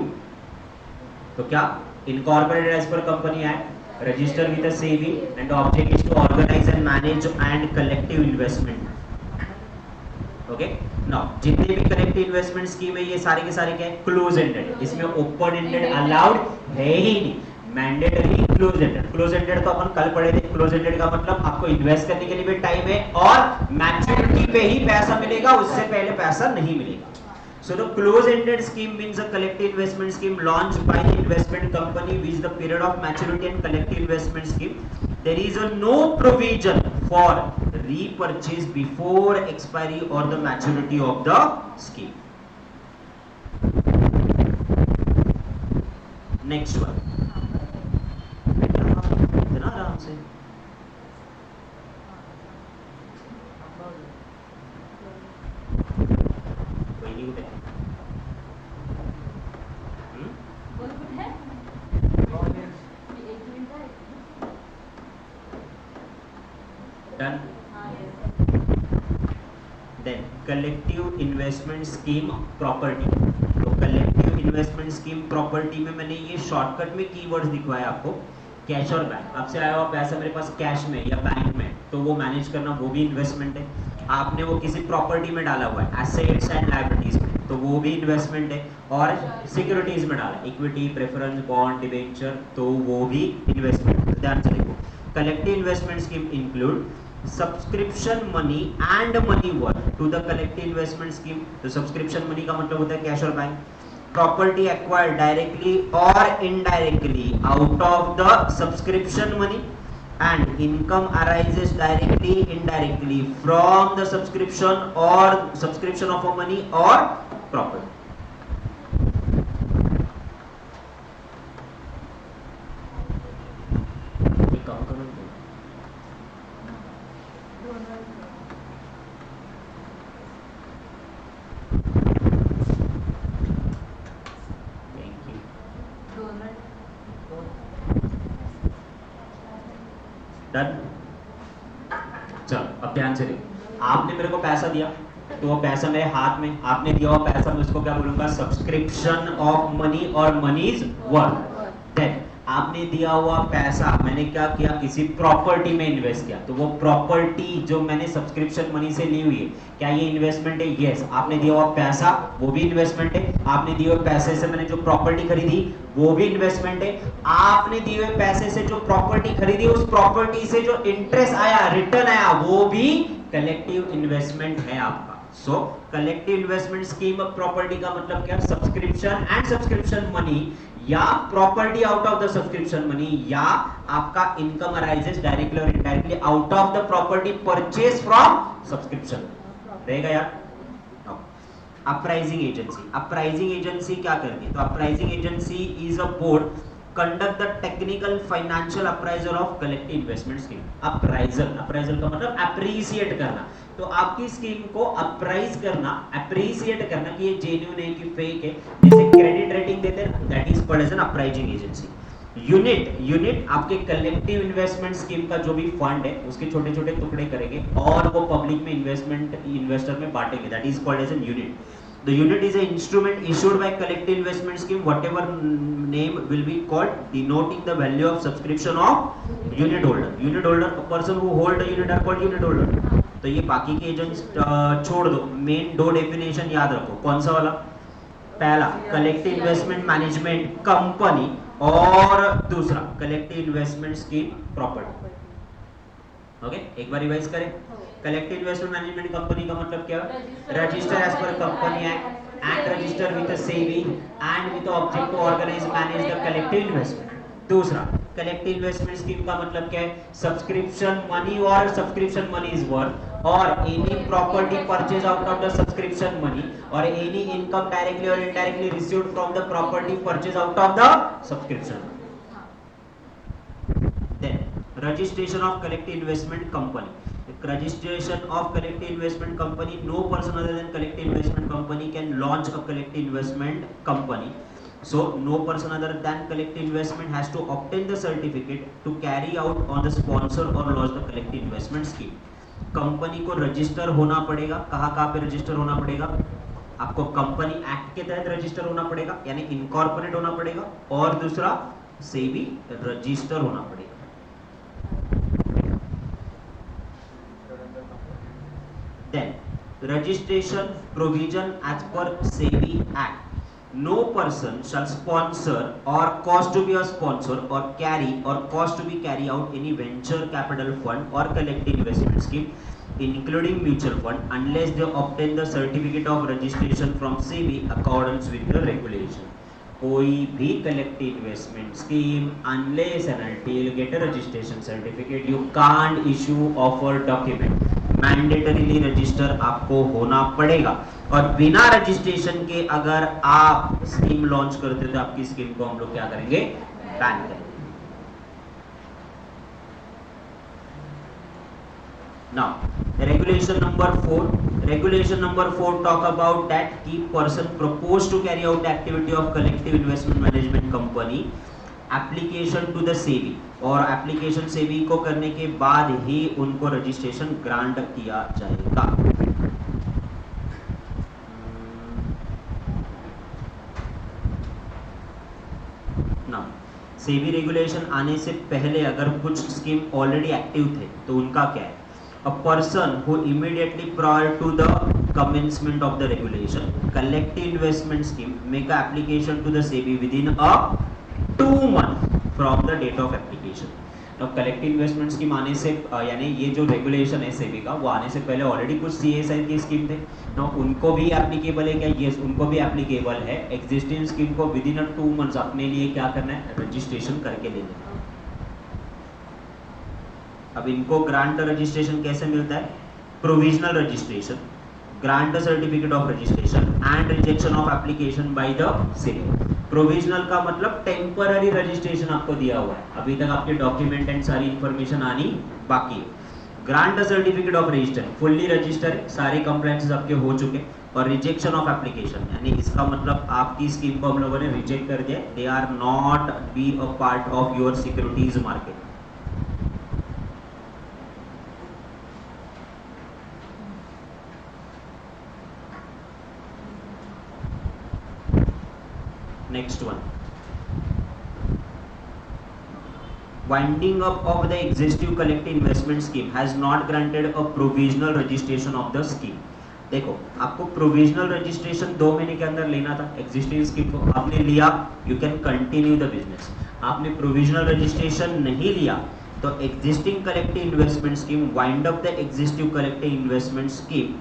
तो क्या, incorporated as per company act, register with the SEBI, and object is to organise and manage and collective investment. Okay, now जितने भी कलेक्टिव इन्वेस्टमेंट स्कीम है, ये सारे के सारे क्या है, क्लोज एंडेड है। इसमें ओपन एंडेड अलाउड है ही नहीं, mandatory close ended. Close ended तो अपन कल पढ़े थे। क्लोज एंडेड का मतलब आपको इन्वेस्ट करने के लिए भी टाइम है, और मैच्योरिटी पे ही पैसा मिलेगा, उससे पहले पैसा नहीं मिलेगा। So the close-ended scheme means a collective investment scheme launched by the investment company with the period of maturity and collective investment scheme. There is no provision for repurchase before expiry or the maturity of the scheme. Next one. इतना आराम से। कोई नहीं उठे। Done. Then collective investment scheme property. तो collective investment scheme property में मैंने ये शॉर्टकट में कीवर्ड्स दिखवाया आपको। कैश और बैंक, आपसे आया हुआ पैसा मेरे पास कैश में या बैंक में, तो वो मैनेज करना, वो भी इन्वेस्टमेंट है। आपने वो किसी प्रॉपर्टी में डाला हुआ है, एसेट्स एंड लायबिलिटीज में, तो वो भी इन्वेस्टमेंट है। और सिक्योरिटीज में डाला, इक्विटी, प्रेफरेंस, बॉन्ड, डिबेंचर, तो वो भी इन्वेस्टमेंट। ध्यान से देखो, collective investment scheme include subscription money and money worth to the collective investment scheme. तो सब्सक्रिप्शन मनी का मतलब होता है कैश और बैंक। प्रॉपर्टी एक्वायर्ड डायरेक्टली और indirectly out of the subscription money, and income arises directly indirectly from the subscription or subscription of a money or property. Done. चलो अब ध्यान से देखो, आपने मेरे को पैसा दिया, तो वो पैसा मेरे हाथ में, आपने दिया हुआ पैसा, मैं उसको क्या बोलूंगा, सब्सक्रिप्शन ऑफ मनी और मनीज वर्थ। देन आपने दिया हुआ पैसा मैंने क्या किया, किसी प्रॉपर्टी में इन्वेस्ट किया, तो वो प्रॉपर्टी जो मैंने सब्सक्रिप्शन मनी से ली हुई है, क्या ये इन्वेस्टमेंट है? यस। आपने दिया हुआ पैसा, वो भी इन्वेस्टमेंट है। आपने दिए हुए पैसे से मैंने जो प्रॉपर्टी खरीदी, वो भी इन्वेस्टमेंट है। आपने दिए हुए पैसे से जो प्रॉपर्टी खरीदी, उस प्रॉपर्टी से जो इंटरेस्ट आया, रिटर्न आया, वो भी कलेक्टिव इन्वेस्टमेंट है आपका। So collective investment scheme of property का मतलब क्या, सब्सक्रिप्शन एंड सब्सक्रिप्शन मनी, या property out of the subscription money, या आपका इनकम अराइजेस डायरेक्टली और indirectly out of the property purchase from subscription. रहेगा यार? अप्राइजिंग एजेंसी। अप्राइजिंग एजेंसी क्या करती है? तो appraising agency is a board conduct the technical financial appraisal of collective investment scheme. Appraisal, appraisal का मतलब अप्रिशिएट करना, तो आपकी स्कीम को अप्राइज करना, अप्रिशिएट करना कि ये जेन्युइन है कि फेक है, जैसे क्रेडिट रेटिंग देते हैं, that is called as an appraising agency. Unit, unit आपके कलेक्टिव इन्वेस्टमेंट स्कीम का जो भी फंड है, उसके छोटे छोटे टुकड़े करेंगे और वो पब्लिक में इन्वेस्टर में बांटेंगे, that is called as an unit. The unit is an instrument issued by collective investment scheme, whatever name will be called, denoting the value of subscription of unit holder. Unit holder, a person who hold a unit are called unit holder. तो ये बाकी के agents छोड़ दो, main दो definition याद रखो। कौन सा वाला? पहला कलेक्टिव इन्वेस्टमेंट मैनेजमेंट कंपनी, और दूसरा collective investment scheme property. Okay, एक बार रिवाइज करें। कलेक्टिव इन्वेस्टमेंट मैनेजमेंट कंपनी का मतलब क्या? Register as per company act and register with SEBI and with object to organise manage the collective investment. दूसरा collective investment scheme का मतलब क्या है? सब्सक्रिप्शन मनी और subscription money is worth, or any property purchased out of the subscription money or any income directly or indirectly received from the property purchased out of the subscription money. Then registration of collective investment company. Registration of collective investment company, no person other than collective investment company can launch a collective investment company. So no person other than collective investment has to obtain the certificate to carry out on the sponsor or launch the collective investment scheme. Company को register होना पड़ेगा. कहाँ पे register होना पड़ेगा? आपको company act के तहत रजिस्टर होना पड़ेगा, यानी इनकॉर्पोरेट होना पड़ेगा, और दूसरा सेबी रजिस्टर होना पड़ेगा. Then registration provision as per SEBI Act. No person shall sponsor or cause to be a sponsor or carry or cause to be carry out any venture capital fund or collective investment scheme, including mutual fund, unless they obtain the certificate of registration from SEBI accordance with the regulation. कोई भी collective investment scheme, unless and until get a registration certificate, you can't issue offer document. Mandatorily register आपको होना पड़ेगा, और बिना registration के अगर आप स्कीम लॉन्च करते हो तो आपकी स्कीम को हम लोग क्या करेंगे? बैन करेंगे. Now regulation number 4. Regulation number 4 talk about that key person proposed to carry out the activity of collective investment management company, application to the SEBI, और एप्लीकेशन सेबी को करने के बाद ही उनको रजिस्ट्रेशन ग्रांट किया जाएगा. ना सेबी रेगुलेशन आने से पहले अगर कुछ स्कीम ऑलरेडी एक्टिव थे तो उनका क्या है? A person who immediately prior to the commencement of the regulation collective investment scheme make a application to the SEBI within a 2 month from the date of application. Now collective investment scheme आने से यानी ये जो regulation है सेबी का, वो आने से पहले ऑलरेडी कुछ CSI की स्कीम थे. ना उनको भी एप्लीकेबल है क्या? यस, उनको भी एप्लीकेबल है. एग्जिस्टिंग स्कीम को विद इन 2 मंथ्स अपने लिए क्या करना है? रजिस्ट्रेशन करके ले लेना. अब इनको ग्रांट रजिस्ट्रेशन कैसे मिलता है? Provisional registration, grant certificate of registration and rejection of application by the SEBI. Provisional का मतलब टेम्पररी रजिस्ट्रेशन आपको दिया हुआ है, अभी तक आपके डॉक्यूमेंट एंड सारी इंफॉर्मेशन आनी बाकी है. Grant certificate of register, fully register, सारे कंप्लायंसेस आपके हो चुके. और रिजेक्शन ऑफ एप्लीकेशन, यानी इसका मतलब आपकी स्कीम को हम लोगों ने रिजेक्ट कर दिया, they are not be a part of your securities market. Next one, winding up of the existing collective investment scheme has not granted a provisional registration of the scheme. देखो, आपको provisional registration 2 महीने के अंदर लेना था. Existing scheme को आपने लिया, you can continue the business. आपने प्रोविजनल रजिस्ट्रेशन नहीं लिया तो existing collective investment scheme wind up the existing collective investment scheme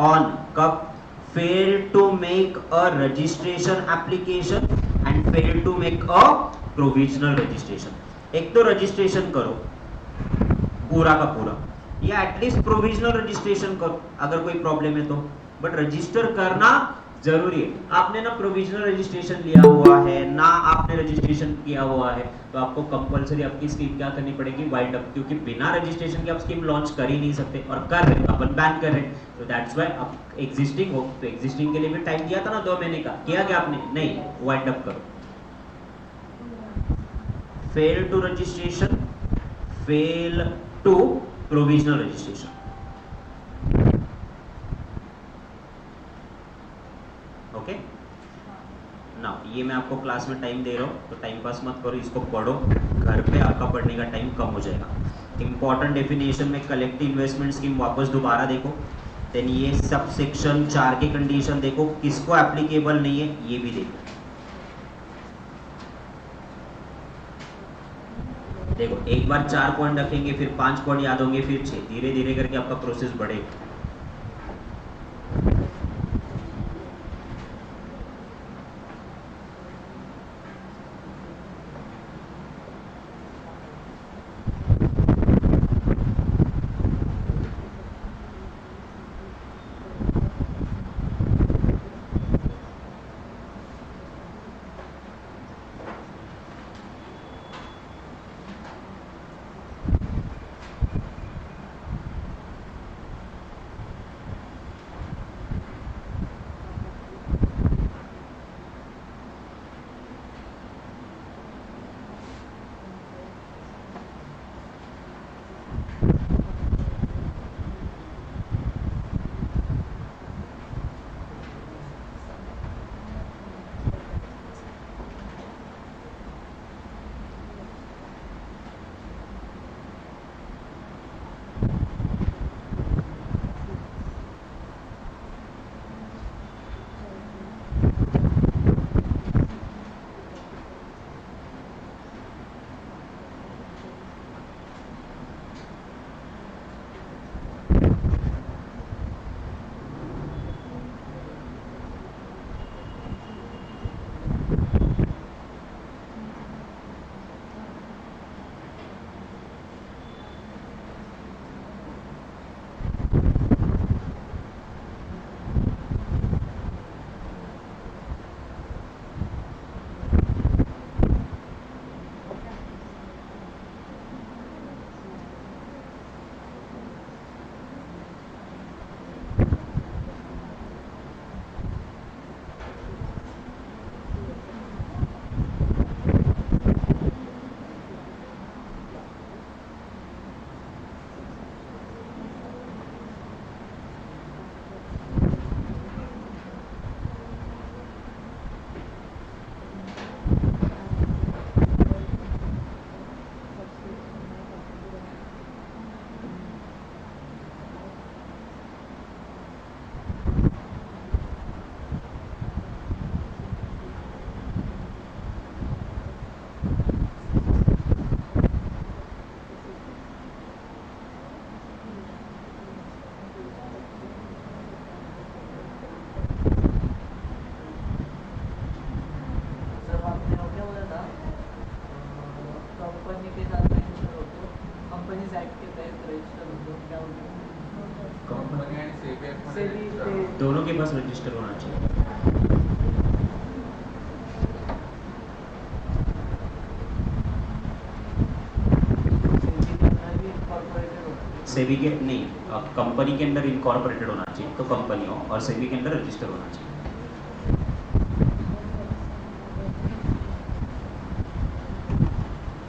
on कब? fail to make a registration application and fail to make a provisional registration. एक तो registration करो पूरा का पूरा, या एटलीस्ट प्रोविजनल रजिस्ट्रेशन करो अगर कोई प्रॉब्लम है तो, बट रजिस्टर करना जरूरी है. आपने ना प्रोविजनल रजिस्ट्रेशन लिया हुआ है ना आपने रजिस्ट्रेशन किया हुआ है, तो आपको कंपलसरी आपकी स्कीम क्या करनी पड़ेगी? वाइंड अप, क्योंकि बिना रजिस्ट्रेशन के आप स्कीम लॉन्च कर ही नहीं सकते, और कर रहे हैं अपन बैन कर रहे हैं. तो दैट्स व्हाई आप एग्जिस्टिंग हो तो एग्जिस्टिंग के लिए भी टाइम दिया था ना 2 महीने का, किया क्या आपने? नहीं, वाइंड अप करो. Fail to registration, fail to provisional registration. Okay, now ये मैं आपको क्लास में टाइम दे रहा हूँ तो टाइम पास मत करो, इसको पढ़ो, घर पे आपका पढ़ने का टाइम कम हो जाएगा. इंपॉर्टेंट डेफिनेशन में कलेक्टिव इन्वेस्टमेंट स्कीम वापस दोबारा देखो. देन ये सब सेक्शन 4 की कंडीशन देखो, किसको एप्लीकेबल नहीं है ये भी देखो. देखो, एक बार 4 पॉइंट रखेंगे, फिर 5 पॉइंट याद होंगे, फिर 6, धीरे धीरे करके आपका प्रोसेस बढ़ेगा. कंपनी आणि सेबी ते- दोनों के पास रजिस्टर होना चाहिए। सेबी के नहीं, कंपनी के अंदर इनकॉर्पोरेटेड होना चाहिए, तो कंपनी हो, और सेबी के अंदर रजिस्टर होना चाहिए।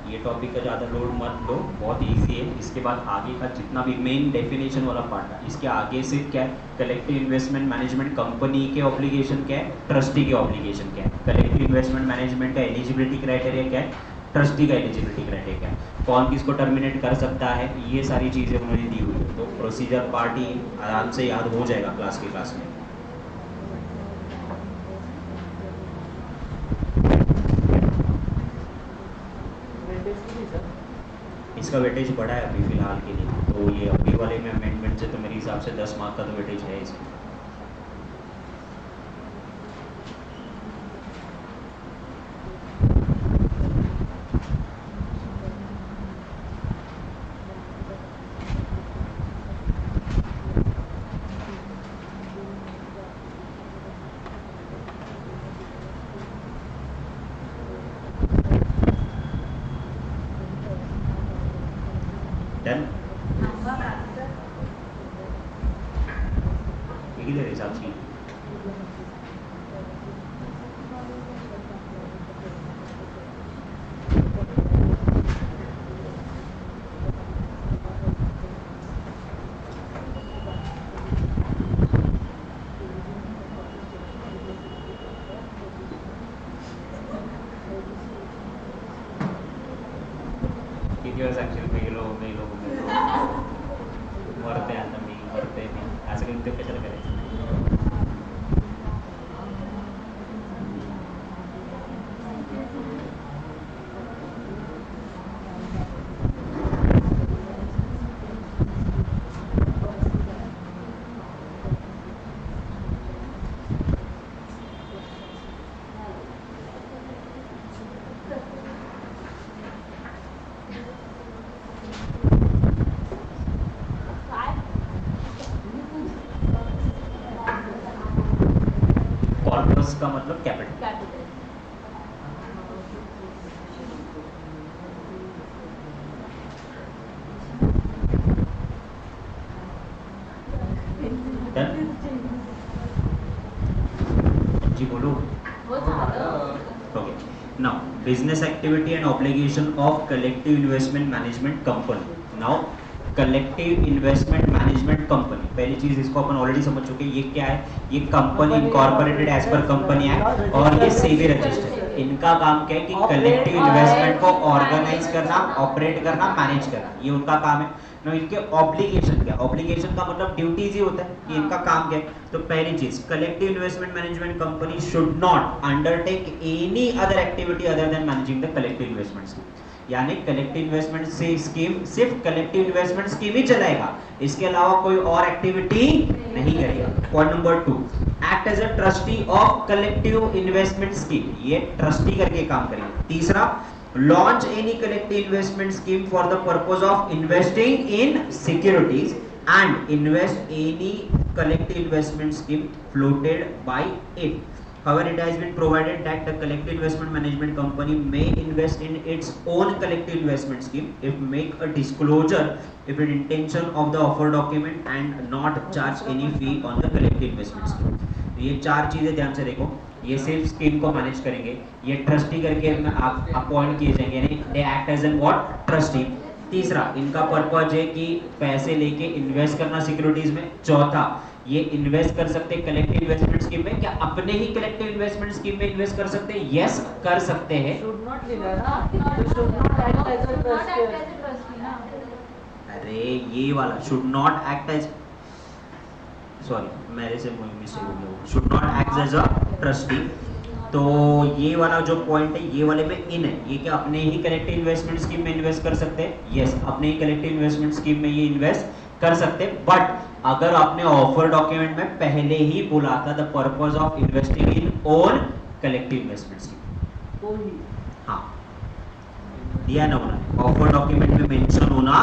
ये टॉपिक का ज़्यादा लोड मत लो, बहुत इजी है। इसके बाद आगे का जितना भी मेन डेफिनेशन वाला पार्ट है, इसके आगे से क्या है, कलेक्टिव इन्वेस्टमेंट मैनेजमेंट कंपनी के ऑब्लिगेशन क्या है, ट्रस्टी के ऑब्लिगेशन क्या है, कलेक्टिव इन्वेस्टमेंट मैनेजमेंट का एलिजिबिलिटी क्राइटेरिया क्या है, ट्रस्टी का एलिजिबिलिटी क्राइटेरिया क्या है, कौन किसको टर्मिनेट कर सकता है, ये सारी चीज़ें उन्होंने दी हुई है। तो प्रोसीजर पार्ट ही आराम से याद हो जाएगा क्लास के क्लास में। इसका वेटेज बढ़ा है अभी फिलहाल के लिए, तो ये अभी वाले में अमेंडमेंट से तो मेरे हिसाब से 10 मार्क का तो वेटेज है इसमें। डन, किती हिसाबची किती वेळेस ॲक्च्युअली मेलो मरते आता मी मरते मी असं काही उद्योग कशाला करायचं। कॉर्पस का मतलब कैपिटल। डन, जी बोलो। Okay, now business activity and obligation of collective investment management company. Now collective investment management company, पहली चीज इसको अपन ऑलरेडी समझ चुके हैं, ये क्या है, ये company incorporated as per company act और ये सेबी रजिस्टर। इनका काम क्या है कि कलेक्टिव इन्वेस्टमेंट को ऑर्गेनाइज करना, ऑपरेट करना, मैनेज करना, ये उनका काम है। ना इनके ऑब्लिगेशन क्या, ऑब्लिगेशन का मतलब ड्यूटीज ही होता है, कि इनका काम क्या है। तो पहली चीज, collective investment management company should not undertake any other activity other than managing the collective investment scheme. यानी कलेक्टिव इन्वेस्टमेंट से स्कीम सिर्फ कलेक्टिव इन्वेस्टमेंट स्कीम ही चलाएगा, इसके अलावा कोई और एक्टिविटी नहीं करेगा। Point number 2, act as a trustee of collective investment scheme, ये ट्रस्टी करके काम करेगा। तीसरा, launch any collective investment scheme for the purpose of investing in securities and invest any collective investment scheme floated by it. However, it has been provided that the collective investment management company may invest in its own collective investment scheme if make a disclosure if it intention of the offer document and not charge any fee on the collective investment scheme. ये चार चीजें ध्यान से देखो, ये सिर्फ scheme को manage करेंगे, ये ट्रस्टी करके अपॉइंट किए जाएंगे, यानी they act as an what, trustee. तीसरा, इनका पर्पज है कि पैसे लेके इन्वेस्ट करना सिक्योरिटीज में। चौथा, ये इन्वेस्ट कर सकते हैं कलेक्टिव इन्वेस्टमेंट स्कीम में, क्या अपने ही कलेक्टिव इन्वेस्टमेंट स्कीम में इन्वेस्ट कर सकते हैं? यस, कर सकते हैं। should not लिखा है ना, तो should not act as a trustee. अरे ये वाला should not act as, sorry मेरे से मिस्टेक हो गया, should not act as a trustee. तो ये वाला जो पॉइंट है, ये वाले में इन है, ये क्या अपने ही कलेक्टिव इन्वेस्टमेंट स्कीम में इन्वेस्ट कर सकते हैं? यस, अपने ही कलेक्टिव इन्वेस्टमेंट स्कीम में ये इन्वेस्ट कर सकते हैं। बट अगर आपने ऑफर डॉक्यूमेंट में पहले ही बोला था the purpose of investing in own collective investment scheme, तो ही हाँ दिया ना होना, ऑफर डॉक्यूमेंट में मेंशन होना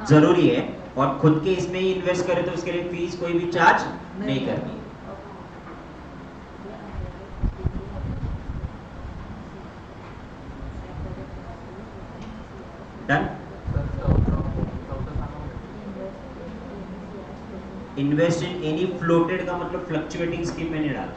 जरूरी है, और खुद के इसमें ही इन्वेस्ट करें तो उसके लिए फीस कोई भी चार्ज नहीं करनी है। Done. Invest in any floated का मतलब फ्लक्चुएटिंग स्कीम में नहीं डाला।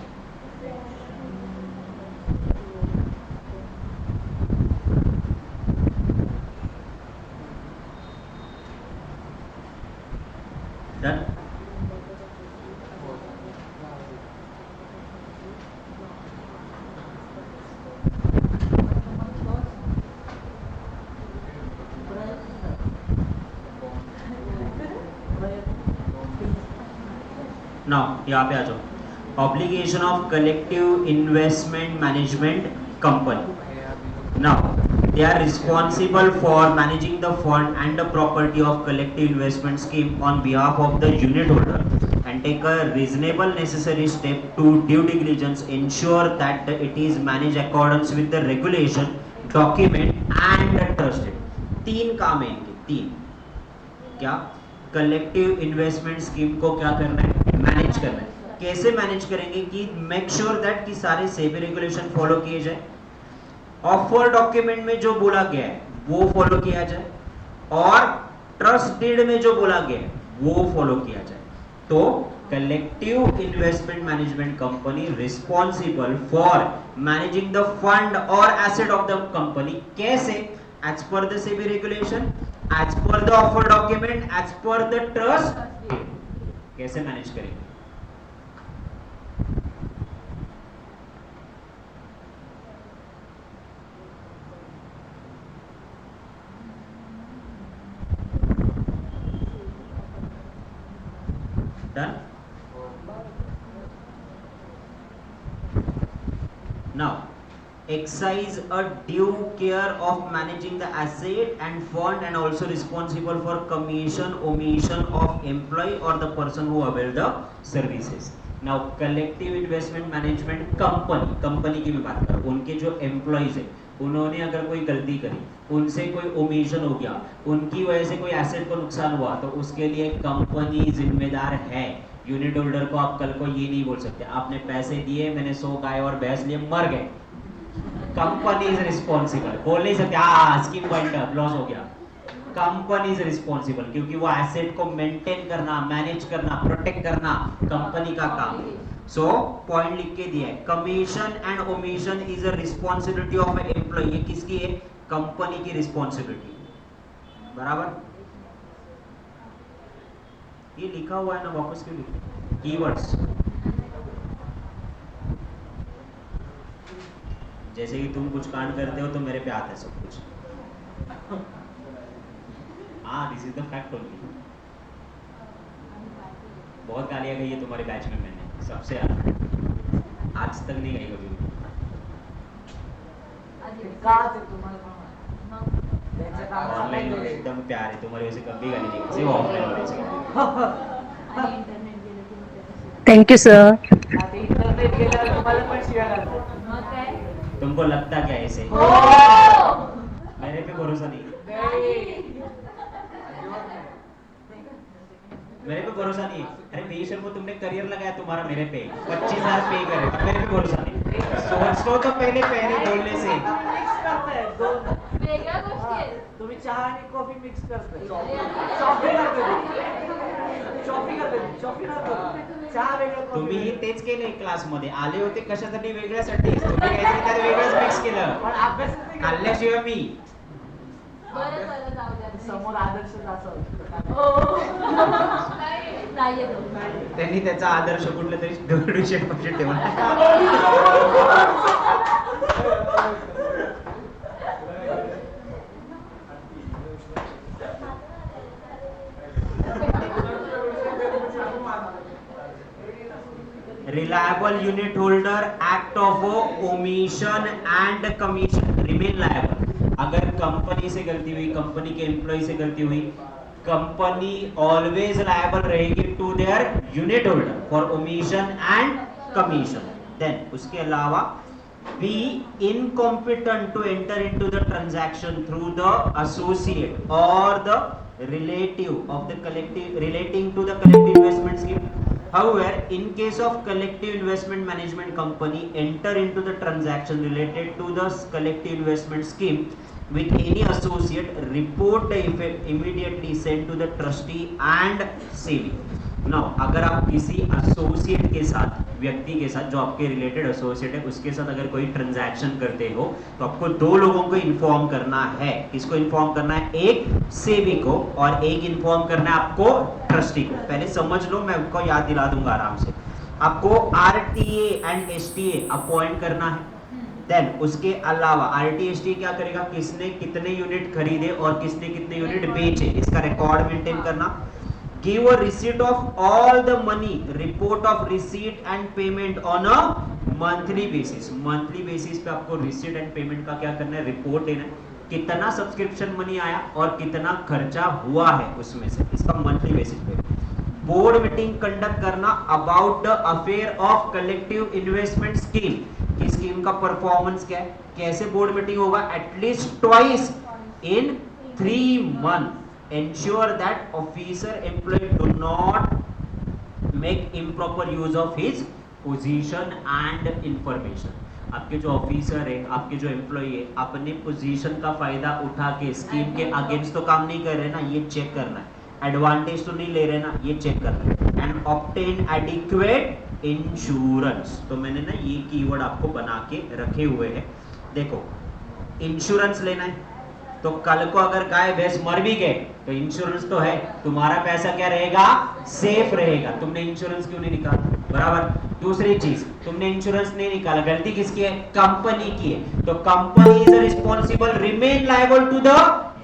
डन। नाउ यहाँ पे आ जाओ, obligation of collective investment management company. Now, they are responsible for managing the fund and the property of collective investment scheme on behalf of the unit holder and take a reasonable necessary step to due diligence ensure that it is managed accordance with the regulation, document and the trusted। तीन काम है इनके, तीन क्या? Collective investment scheme को क्या करना है? मैनेज करना है। कैसे मैनेज करेंगे कि मेक श्योर दैट कि सारे सेबी रेगुलेशन फॉलो किए जाए, ऑफर डॉक्यूमेंट में जो बोला गया है वो फॉलो किया जाए, और ट्रस्ट डीड में जो बोला गया है वो फॉलो किया जाए। तो collective investment management company responsible for managing the fund और एसेट ऑफ द कंपनी। कैसे? As per the SEBI regulation, as per the offer document, as per the trust. कैसे मैनेज करेंगे? Done? Now, exercise a due care of managing the asset and fund and also responsible for commission, omission of employee or the person who avail the services। Now, collective investment management company की भी बात करो, उनके जो employees है उन्होंने अगर कोई गलती करी, उनसे कोई ओमिशन हो गया, उनकी वजह से कोई एसेट को नुकसान हुआ, तो उसके लिए कंपनी जिम्मेदार है। यूनिट होल्डर को आप कल को ये नहीं बोल सकते आपने पैसे दिए, मैंने 100 गाय और भैंस लिए, मर गए, कंपनी इज रिस्पॉन्सिबल। बोल नहीं सकते स्कीम पॉइंट लॉस हो गया। कंपनी इज रिस्पॉन्सिबल, क्योंकि वो एसेट को मेंटेन करना, मैनेज करना, प्रोटेक्ट करना कंपनी का काम है। सो पॉइंट लिख के दिया है, commission and omission is a responsibility of a employ. ये किसकी है? कंपनी की रिस्पॉन्सिबिलिटी। बराबर? ये लिखा हुआ है ना, वापस क्यों लिखे? कीवर्ड्स जैसे कि तुम कुछ कांड करते हो तो मेरे पे आता है सब कुछ। This is the fact only. बहुत गालियां गई है तुम्हारे बैच में, मैंने सबसे ज्यादा, आज तक नहीं गई कभी। ऑनलाइन लोग एकदम प्यार है तुम्हारे, वैसे कभी गाली नहीं, सिर्फ ऑफलाइन वाले से। Thank you, sir. इंटरनेट गेल्यावर तुम्हाला पण शिव्या घालतात। तुमको लगता क्या है ऐसे? मेरे पे भरोसा नहीं, मेरे पे भरोसा नहीं। अरे बेशर्म को तुमने करियर लगाया तुम्हारा मेरे पे, 25,000 पे करे, अब मेरे पे भरोसा नहीं। सोच लो तो पहले बोलने से। तुम्ही चहा आणि कॉफी मिक्स करताय, चहा वेगळं, तुम्ही तेच केलंय क्लासमध्ये, आले होते कशासाठी? वेगळ्यासाठी। तुम्ही काहीतरी त्यात वेगळंच मिक्स केलं, पण अभ्यास खाल्ल्याशिवाय मी समोर आदर्श असं त्यांनी त्याचा आदर्श कुठलं तरी दगडूशेठ पाटील ठेवला। Reliable unit holder act of omission and commission remain liable। अगर कंपनी से गलती हुई, कंपनी के एम्प्लॉय से गलती हुई, कंपनी ऑलवेज लायबल रहेगी to their unit holder for omission and commission. Then उसके अलावा be incompetent to enter into the transaction through the associate और the relating to the collective investment scheme. However, in case of collective investment management company enter into the transaction related to the collective investment scheme with any associate, report the effect immediately sent to the trustee and SEBI. Now, अगर आप किसी associate के साथ, व्यक्ति के साथ जो आपके रिलेटेड एसोसिएट है, उसके साथ अगर कोई ट्रांजैक्शन करते हो तो आपको दो लोगों को इन्फॉर्म करना है. किसको इन्फॉर्म करना है? एक सेबी को और एक इन्फॉर्म करना है आपको ट्रस्टी को. पहले समझ लो, मैं आपको याद दिला दूंगा आराम से. आपको आरटीए एंड एसटीए अपॉइंट करना है. देन उसके अलावा आरटीए एसटीए क्या करेगा? किसने कितने यूनिट खरीदे और किसने कितने यूनिट बेचे, इसका रिकॉर्ड मेंटेन करना. Give a receipt of all the money, report of receipt and payment on a monthly basis. Monthly basis पे आपको receipt and payment का क्या करना है? रिपोर्ट देना है. कितना सब्सक्रिप्शन मनी आया और कितना खर्चा हुआ है उसमें से, इसका मंथली बेसिस पे. बोर्ड मीटिंग कंडक्ट करना about the affair of collective investment scheme. की स्कीम का परफॉर्मेंस क्या है, कैसे बोर्ड मीटिंग होगा? At least twice in 3 months. Ensure that officer employee do not make improper use of his position and information. आपके जो officer है, आपके जो एम्प्लॉय है, अपने पोजीशन का फायदा उठा के स्कीम के अगेंस्ट तो काम नहीं कर रहे ना, ये चेक करना है. एडवांटेज तो नहीं ले रहे ना, ये चेक करना है. And obtain adequate insurance. तो मैंने ना ये कीवर्ड आपको बना के रखे हुए हैं. देखो, इंश्योरेंस लेना है तो कल को अगर गाय भैंस मर भी गए तो इंश्योरेंस तो है, तुम्हारा पैसा क्या रहेगा? सेफ रहेगा. तुमने इंश्योरेंस क्यों नहीं निकाला? बराबर. दूसरी चीज, तुमने इंश्योरेंस नहीं निकाला, गलती किसकी है? कंपनी की है. तो company is responsible, remain liable to the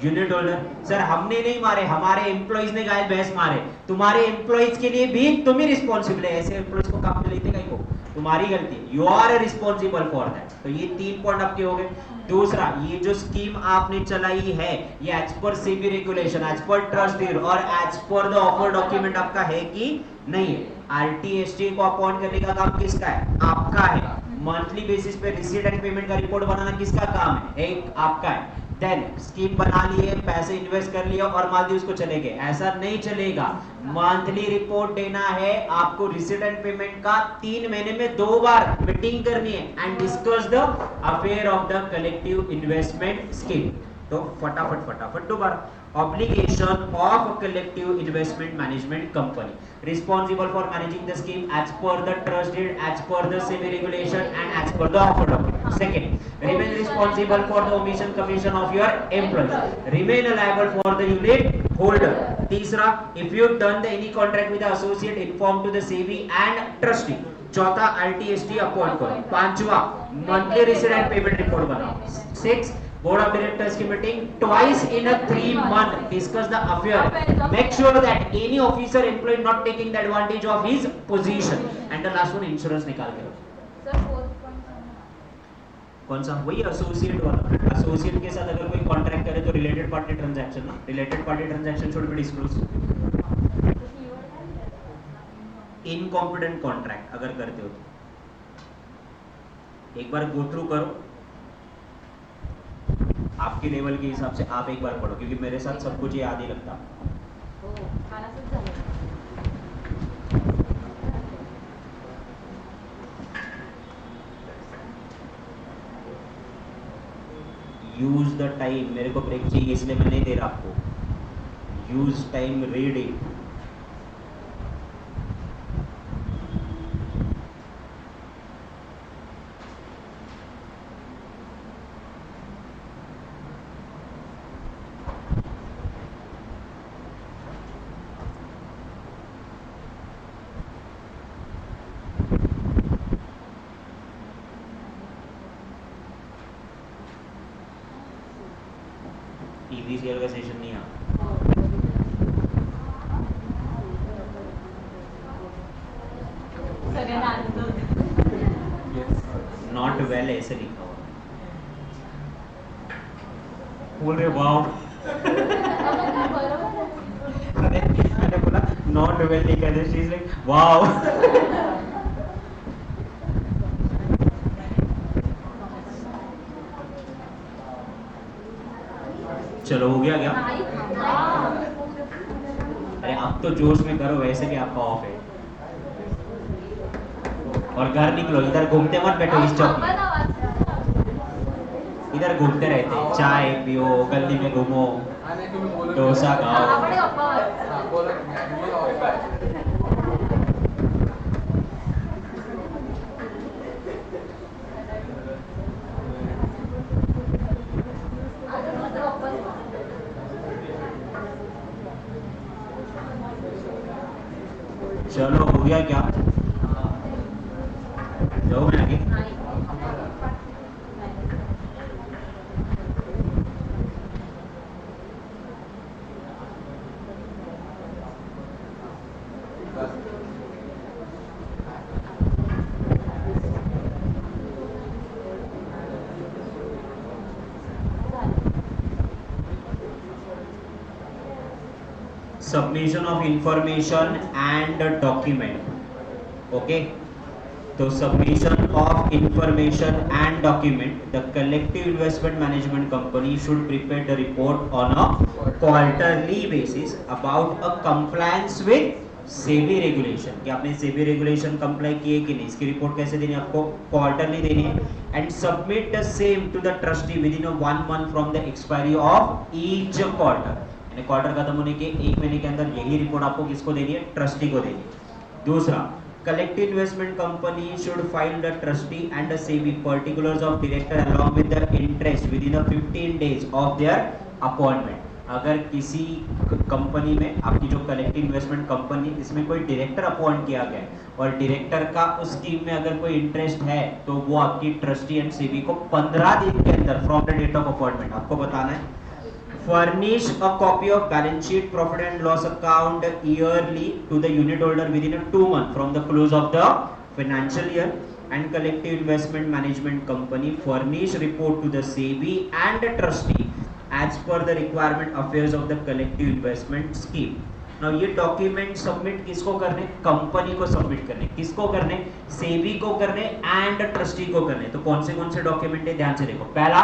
unit holder. Sir हमने नहीं मारे, हमारे एम्प्लॉइज ने गाय भैंस मारे, तुम्हारे एम्प्लॉइज के लिए भी तुम ही रिस्पॉन्सिबल है. ऐसे एम्प्लॉइज को काम में लेते कहीं को, तुम्हारी गलती है. You are responsible for that. तो ये 3 पॉइंट आपके हो गए. दूसरा, ये जो स्कीम आपने चलाई है ये as per SEBI regulation, as per trust और as per the offer document आपका है कि नहीं है? आरटीएसटी को अपॉइंट करने का काम किसका है? आपका है. मंथली बेसिस पे रिसीट एंड पेमेंट का रिपोर्ट बनाना किसका काम है? एक आपका है. देन स्कीम बना लिए, पैसे इन्वेस्ट कर लिया और मान ली उसको चले गए, ऐसा नहीं चलेगा. मंथली रिपोर्ट देना है आपको. रिसीट एंड पेमेंट का 3 महीने में 2 बार मीटिंग करनी है and discuss the affair of the collective investment scheme. तो फटाफट दोबारा. Obligation of a collective investment management company responsible for managing the scheme as per the trust deed, as per the SEBI regulation and as per the offer document. Second, remain responsible for the omission commission of your employees. Remain liable for the unit holder. तीसरा, if you done the any contract with the associate, inform to the SEBI and trustee. चौथा, RTST appoint करो. पांचवा, monthly receipt and payment report बनाओ. 6, Board of Directors की meeting twice in a 3 month. Discuss the affair. Make sure that any officer employee not taking the advantage of his position. And the last one, insurance निकाल के रखो. कौन सा? वही associate वाला. Associate के साथ अगर कोई कॉन्ट्रैक्ट करे तो रिलेटेड पार्टी ट्रांजैक्शन ना. रिलेटेड पार्टी ट्रांजैक्शन छोड़ के डिस्क्लोज. इनकॉम्पिटेंट कॉन्ट्रैक्ट अगर करते हो तो एक बार गो थ्रू करो, आपके लेवल के हिसाब से आप एक बार पढ़ो, क्योंकि मेरे साथ सब कुछ याद ही लगता. Use the time. मेरे को ब्रेक चाहिए इसलिए मैं नहीं दे रहा आपको. Use time reading. ईवीसीएल का सेशन नहीं आ. नॉट वेल ऐसे लिखा हुआ. बोल रहे वाओ. मैंने बोला नॉट वेल लिखा है. She is like wow. चलो हो गया क्या? अरे अब तो जोश में करो, वैसे भी आपका ऑफ है। और घर निकलो, इधर घूमते मत बैठो इस चौक में, इधर घूमते रहते हैं, चाय पियो, गली में घूमो, डोसा खाओ। चलो हो गया क्या? जाओ मैं आगे। Submission of information and document. Okay, तो submission of information and document, the collective investment management company should prepare the report on a quarterly basis about a compliance with SEBI regulation, कि आपने सेबी रेगुलेशन कंप्लाई किए कि नहीं, इसकी report कैसे देनी है आपको, क्वार्टरली देनी है, and submit the same to the trustee within 1 month from the expiry of each quarter. यानी क्वार्टर खत्म होने के 1 महीने के अंदर यही रिपोर्ट आपको किसको देनी है, ट्रस्टी को देनी है। दूसरा, collective investment company should file the trustee and the SEBI particulars of director along with the interest within a 15 days of their appointment। अगर किसी कंपनी में आपकी जो कलेक्टिव इन्वेस्टमेंट कंपनी, इसमें कोई डायरेक्टर अपॉइंट किया गया है और डायरेक्टर का उस स्कीम में अगर कोई इंटरेस्ट है, तो वो आपकी ट्रस्टी एंड सेबी को 15 दिन के अंदर from the date of appointment आपको बताना है। Furnish a copy of balance sheet, profit and loss account yearly to the unit holder within 2 months from the close of the financial year, and collective investment management company furnish report to the SEBI and the trustee as per the requirement affairs of the collective investment scheme। Now ये document submit किसको करने, company को submit करने, किसको करने, सेबी को करने and trustee को करने। तो कौन से डॉक्यूमेंट है, ध्यान से देखो। पहला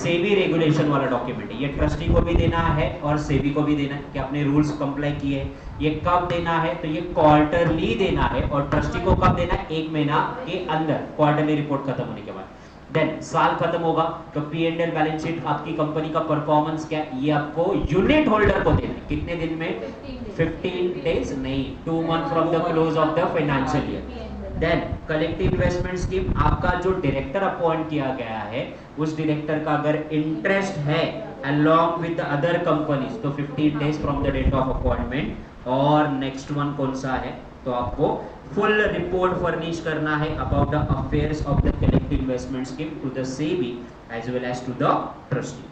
सेबी रेगुलेशन वाला डॉक्यूमेंट है, ये ट्रस्टी को भी देना है और सेबी को भी देना है कि आपने रूल्स कंप्लाई किए। ये कब देना है, तो ये क्वार्टरली देना है, और ट्रस्टी को कब देना है, 1 महीना के अंदर, क्वार्टरली रिपोर्ट खत्म होने के बाद। देन साल खत्म होगा तो P&L बैलेंस शीट, आपकी कंपनी का परफॉर्मेंस क्या, ये आपको यूनिट होल्डर को देना है। कितने दिन में, 15 डेज नहीं, 2 months from the close of the financial year. Then collective investment scheme, आपका जो डायरेक्टर अपॉइंट किया गया है, उस डायरेक्टर का अगर इंटरेस्ट है along with the other companies, तो 15 days from the date of appointment. और नेक्स्ट वन कौन सा है, तो आपको फुल रिपोर्ट फर्निश करना है about the affairs of the collective investment scheme to the SEBI as well as to the trustee.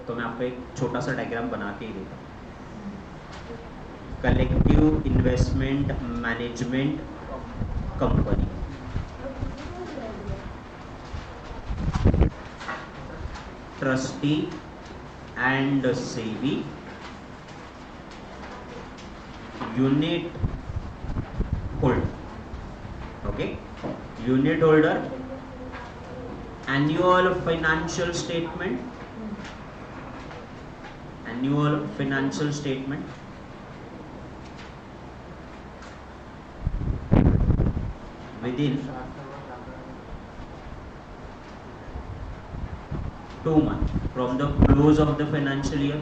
तो मैं आपको एक छोटा सा डायग्राम बना के ही देता हूँ। Collective investment management company, trustee and SEBI, unit holder, okay, unit holder, annual financial statement, within 2 months from the close of the financial year,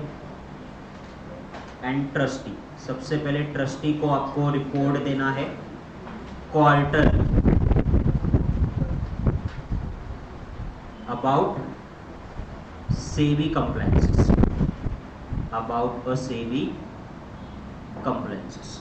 and trustee, सबसे पहले ट्रस्टी को आपको रिपोर्ट देना है quarter about SEBI compliances, about a SEBI compliances.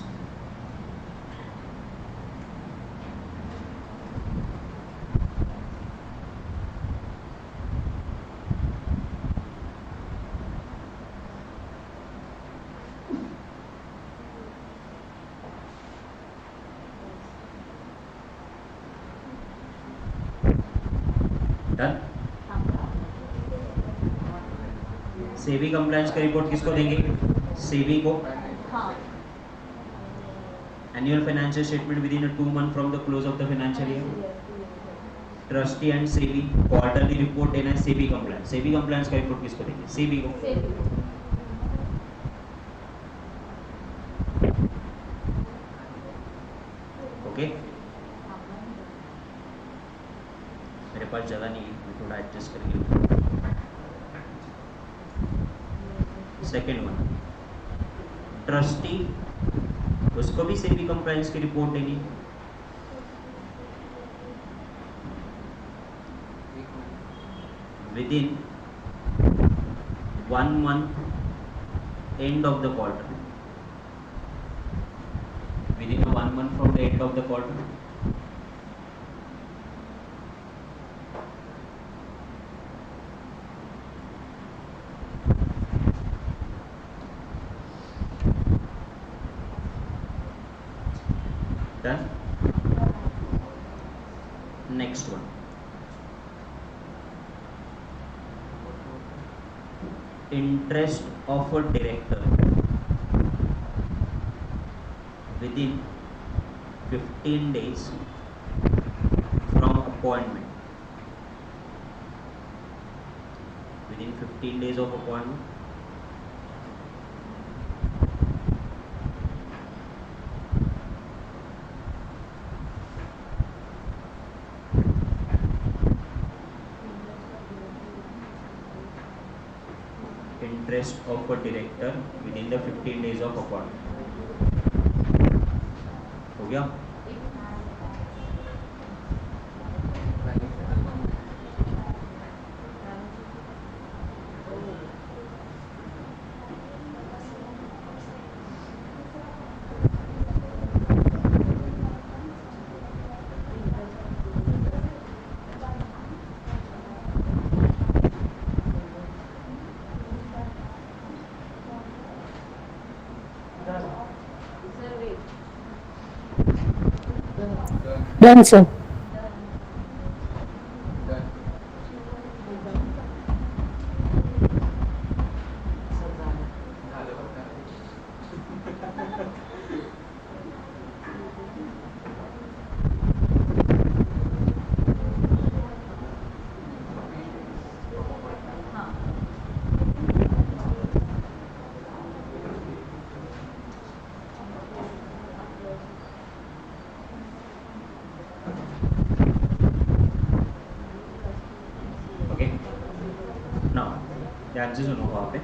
SEBI compliance का report किसको देंगे, सेबी को। Annual financial statement with in 2 months from the close of the financial year. Trustee and SEBI quarterly report देना है सेबी कंप्लायंस। सेबी कंप्लायंस का रिपोर्ट किसको देंगे, सेबी को। ओके, मेरे पास जगह नहीं है, मैं थोड़ा एडजस्ट करके। सेकेंड वन, ट्रस्टी, उसको भी सेबी कंप्लायंस की रिपोर्ट देनी है। With in 1 month end of the quarter, within 1 month from the end of the quarter. Done. Next one, interest of a director within 15 days from appointment. Within 15 days of appointment. Interest of a director within the 15 days of appointment. हो गया? Done, sir. ध्यान से सुनो वहाँ पे।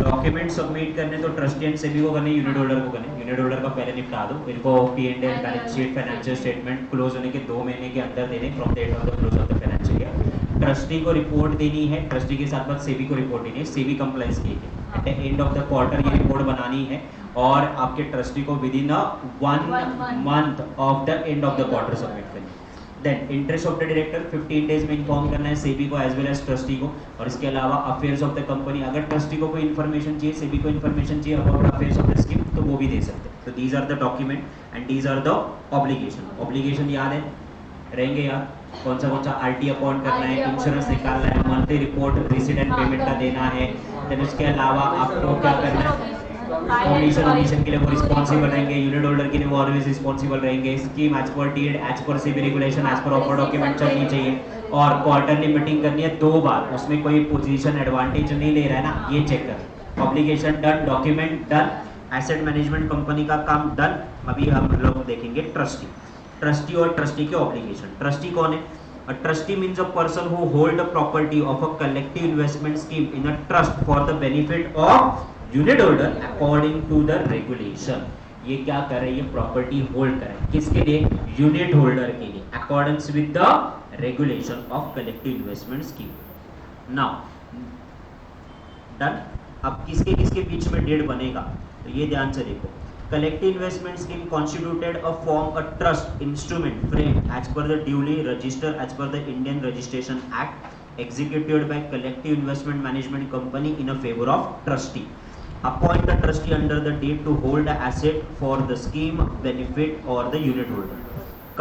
Document submit करने तो trustee and SEBI को करने, यूनिट होल्डर को करने। यूनिट होल्डर का पहले निपटा दो, इनको P&L, balance sheet, financial statement close होने के 2 महीने के अंदर देने from the date of the close of the financial year. Trustee को रिपोर्ट देनी है, ट्रस्टी के साथ साथ सेबी को रिपोर्ट देनी है, सेबी कंप्लायंस की है। At the end of the quarter ये रिपोर्ट बनानी है और आपके ट्रस्टी को within 1 month of the end of the quarter submit करनी है। Then interest of the director 15 days में इन्फॉर्म करना है सेबी को एज वेल एज ट्रस्टी को। और इसके अलावा अफेयर्स ऑफ द कंपनी, अगर ट्रस्टी को कोई इन्फॉर्मेशन चाहिए, सेबी को इन्फॉर्मेशन चाहिए about affairs of the scheme, तो वो भी दे सकते हैं। तो these are the document and these are the obligation. Obligation याद है, रहेंगे यार, कौन सा आरटी अपॉइंट करना है, इंश्योरेंस निकालना है, monthly report receipt and payment का देना है। देन उसके अलावा आपको क्या करना है, कमीशन के लिए वो रिस्पॉन्सिबल रहेंगे, यूनिट होल्डर के लिए वो ऑलवेज रिस्पॉन्सिबल रहेंगे। स्कीम एज पर टीएड, as per SEBI regulation, as per offer document चलनी चाहिए। और क्वार्टरली मीटिंग करनी है 2 बार, उसमें कोई पोजीशन एडवांटेज नहीं ले रहा है ना, ये चेक कर। Obligation done, document done, asset management company का काम डन। अभी हम लोग देखेंगे ट्रस्टी। ट्रस्टी और ट्रस्टी के ऑब्लिगेशन। ट्रस्टी कौन है? A trustee means a person who hold a property of a collective investment scheme in a trust for the benefit of unit holder according to the regulation. ये क्या कर रहे हैं? ये प्रॉपर्टी होल्ड कर रहे हैं, किसके लिए? यूनिट होल्डर के लिए, according with the regulation of collective investment scheme. Now done. अब किसके किसके बीच में डेट बनेगा, तो ये ध्यान से देखो। Collective investment scheme constituted a form a trust instrument framed as per the duly registered as per the Indian Registration Act, executed by collective investment management company in a favor of trustee. Appoint the trustee under the date to hold the asset for the scheme benefit or the unit holder.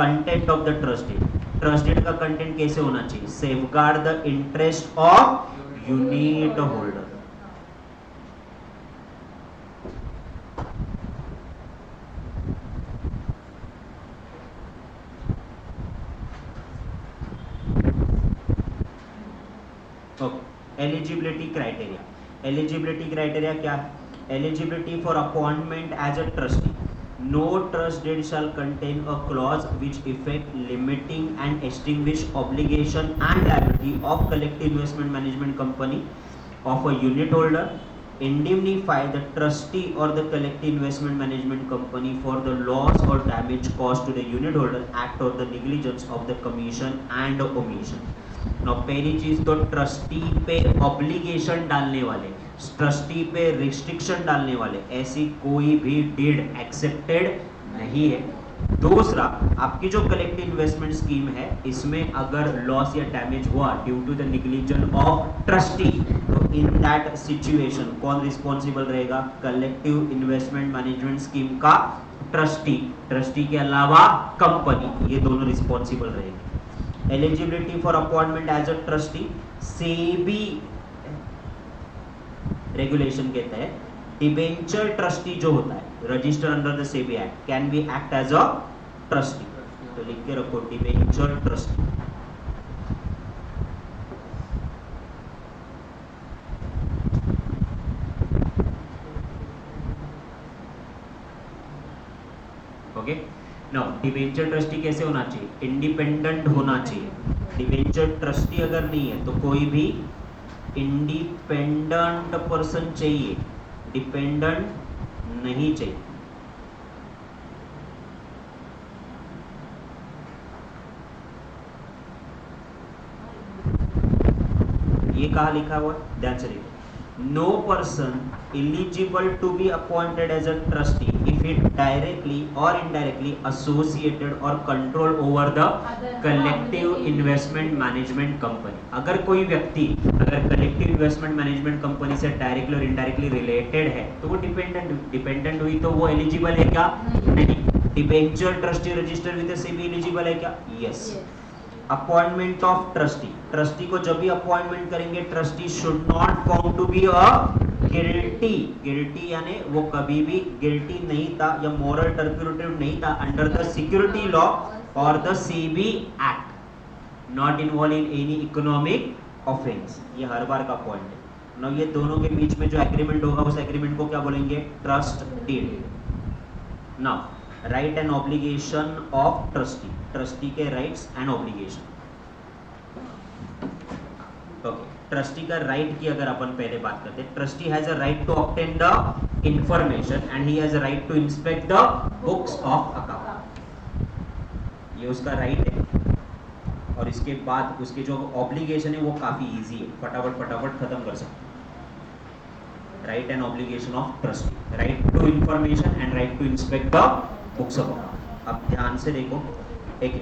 Content of the trust deed. Trust deed का content कैसे होना चाहिए? Safeguard the interest of unit holder. Eligibility criteria. Eligibility criteria क्या है? Eligibility for appointment as a trustee. No trust deed shall contain a clause which effect limiting and extinguish obligation and liability of collective investment management company of a unit holder, indemnify the trustee or the collective investment management company for the loss or damage caused to the unit holder act or the negligence of the commission and omission. Now पहली चीज तो trustee पे obligation डालने वाले, trustee पे restriction डालने वाले ऐसी कोई भी डीड एक्सेप्टेड नहीं है। दूसरा, आपकी जो कलेक्टिव इन्वेस्टमेंट स्कीम है इसमें अगर लॉस या डैमेज हुआ due to the negligence of trustee, तो इन दैट सिचुएशन कौन रिस्पॉन्सिबल रहेगा? कलेक्टिव इन्वेस्टमेंट मैनेजमेंट स्कीम का ट्रस्टी, ट्रस्टी के अलावा कंपनी, ये दोनों रिस्पॉन्सिबल रहेंगे। Eligibility for appointment as a trustee, SEBI regulation के तहत डिबेंचर ट्रस्टी जो होता है register under the SEBI act can be act as a trustee. तो लिख के रखो debenture trustee. Okay, now debenture trustee कैसे होना चाहिए? इंडिपेंडेंट होना चाहिए। डिबेंचर ट्रस्टी अगर नहीं है तो कोई भी इंडिपेंडेंट पर्सन चाहिए, डिपेंडेंट नहीं चाहिए। ये कहा लिखा हुआ है, ध्यान से देखो। No person eligible to be appointed as a trustee if it directly और इनडायरेक्टली एसोसिएटेड और control over the collective investment management company. अगर कोई व्यक्ति अगर कलेक्टिव इन्वेस्टमेंट मैनेजमेंट कंपनी से डायरेक्टली और इनडायरेक्टली रिलेटेड है तो वो डिपेंडेंट हुई, तो वो एलिजिबल है क्या? नहीं। Debenture trustee register with SEBI eligible है क्या? Yes. Appointment of trustee, trustee को जब भी अपॉइंटमेंट करेंगे trustee should not found to be a guilty, guilty यानी वो कभी भी गिल्टी नहीं था या मोरल टर्प्यूरेटिव नहीं था अंडर द सिक्योरिटी लॉ और the SEBI act, not involve in any economic offence. ये हर बार का पॉइंट है ना। ये दोनों के बीच में जो एग्रीमेंट होगा उस एग्रीमेंट को क्या बोलेंगे? Trust deed. Now right and obligation of trustee, trustee के rights and obligation. Okay, trustee का राइट की अगर अपन पहले बात करते हैं, trustee has a right to obtain the information and he has a right to inspect the books of account. ये उसका राइट है और इसके बाद उसके जो ऑब्लिगेशन है वो काफी इजी है, फटाफट खत्म कर सकते हैं। Right and obligation of trustee, right to information and right to inspect the books of account. अब ध्यान से देखो, एक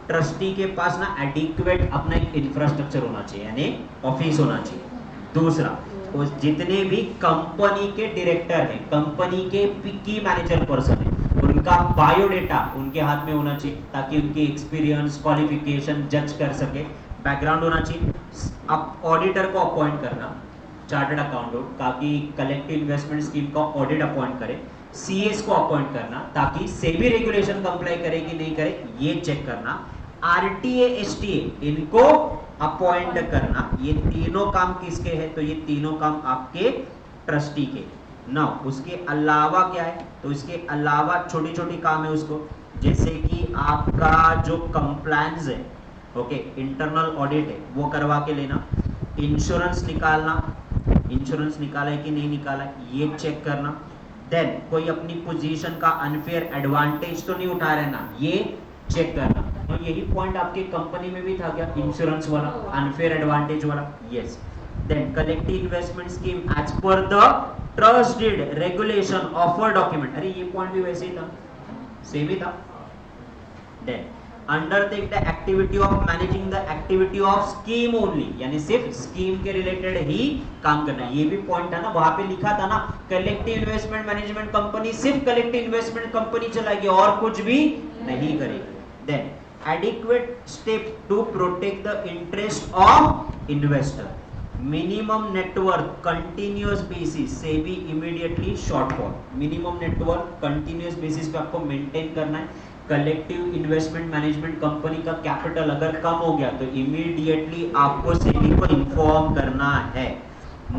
ट्रस्टी के पास ना एडिक्वेट अपना एक इंफ्रास्ट्रक्चर होना चाहिए, यानी ऑफिस होना चाहिए। दूसरा, उस जितने भी कंपनी के डायरेक्टर हैं, कंपनी के की मैनेजर पर्सन है, उनका बायोडेटा उनके हाथ में होना चाहिए ताकि उनकी एक्सपीरियंस क्वालिफिकेशन जज कर सके, बैकग्राउंड होना चाहिए। अब ऑडिटर को अपॉइंट करना, चार्टर्ड अकाउंटेंट, ताकि कलेक्टिव इन्वेस्टमेंट स्कीम का ऑडिट अपॉइंट करे। सीएस को अपॉइंट करना ताकि सेबी रेगुलेशन कंप्लाई करे कि नहीं करे ये चेक करना। आरटीए एसटीए इनको अपॉइंट करना। ये तीनों काम किसके हैं? तो ये तीनों काम आपके ट्रस्टी के ना। उसके अलावा क्या है? तो इसके अलावा छोटी छोटी काम है उसको, जैसे कि आपका जो कंप्लायंस है, ओके, इंटरनल ऑडिट है वो करवा के लेना। इंश्योरेंस निकालना, इंश्योरेंस निकाला है कि नहीं निकाला है ये चेक करना। देन कोई अपनी पोजीशन का अनफेयर एडवांटेज तो नहीं उठा रहे ना, ये चेक करना। और यही पॉइंट आपके कंपनी में भी था क्या? इंश्योरेंस वाला, अनफेयर एडवांटेज वाला। Yes. Then collective investment scheme as per the trust deed regulation offer document, अरे ये पॉइंट भी वैसे ही था, सेम ही था। Then undertake the activity of managing the activity of scheme only, यानी सिर्फ स्कीम के रिलेटेड ही काम करना। ये भी पॉइंट था ना, वहां पे लिखा था ना कलेक्टिव इन्वेस्टमेंट मैनेजमेंट कंपनी सिर्फ कलेक्टिव इन्वेस्टमेंट कंपनी चलाएगी और कुछ भी नहीं करेगी। Then adequate step to protect the interest of investor, minimum network continuous basis से भी immediately shortfall, minimum network continuous basis पे आपको मेंटेन करना है। कलेक्टिव इन्वेस्टमेंट मैनेजमेंट कंपनी का कैपिटल अगर कम हो गया तो इमीडिएटली आपको सेबी को इन्फॉर्म करना है।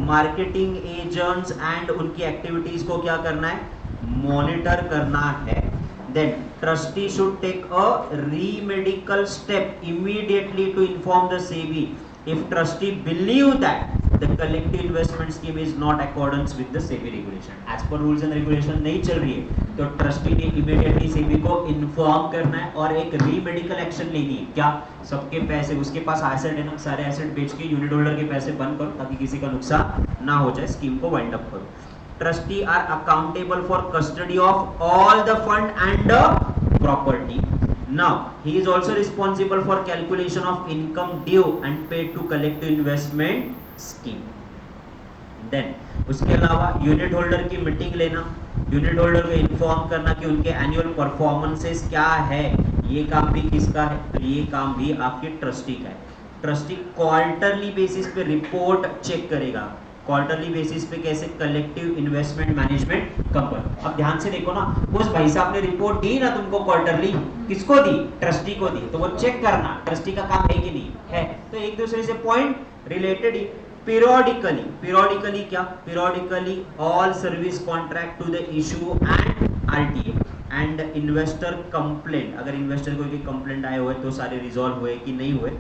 मार्केटिंग एजेंट्स एंड उनकी एक्टिविटीज को क्या करना है? मॉनिटर करना है, then trustee should take a remedial step immediately to inform the SEBI if trustee believe that the collective investment scheme is not accordance with the SEBI regulation. As per rules and regulation नहीं चल रही है तो trustee ने immediately SEBI को inform करना है और एक रीमेडिकल एक्शन लेनी है। क्या? सबके पैसे, उसके पास एसेट है ना, सारे एसेट बेच के यूनिट होल्डर के पैसे बंद करो ताकि किसी का नुकसान ना हो जाए, स्कीम को वाइंड अप करो। Trustee are accountable for custody of all the fund and the property. Now, he is also responsible for calculation of income due and paid to collective investment scheme. Then, उसके अलावा unit holder की meeting लेना, unit holder को inform करना कि उनके annual performances क्या है, ये काम भी किसका है, तो ये काम भी आपके ट्रस्टी का है। ट्रस्टी क्वार्टरली बेसिस पे रिपोर्ट चेक करेगा। क्वार्टरली बेसिस पे कैसे? Collective investment management company. अब ध्यान से देखो ना, उस भाई साहब ने रिपोर्ट दी ना तुमको क्वार्टरली, किसको दी? ट्रस्टी को दी। तो वो चेक करना ट्रस्टी का काम है कि नहीं है। तो एक दूसरे से पॉइंट रिलेटेड ही। पीरियोडिकली क्या? Periodically all service contract to the issue and RTA and investor complaint, अगर इन्वेस्टर को कोई कंप्लेंट आए हुए तो सारे रिजॉल्व हुए कि नहीं हुए,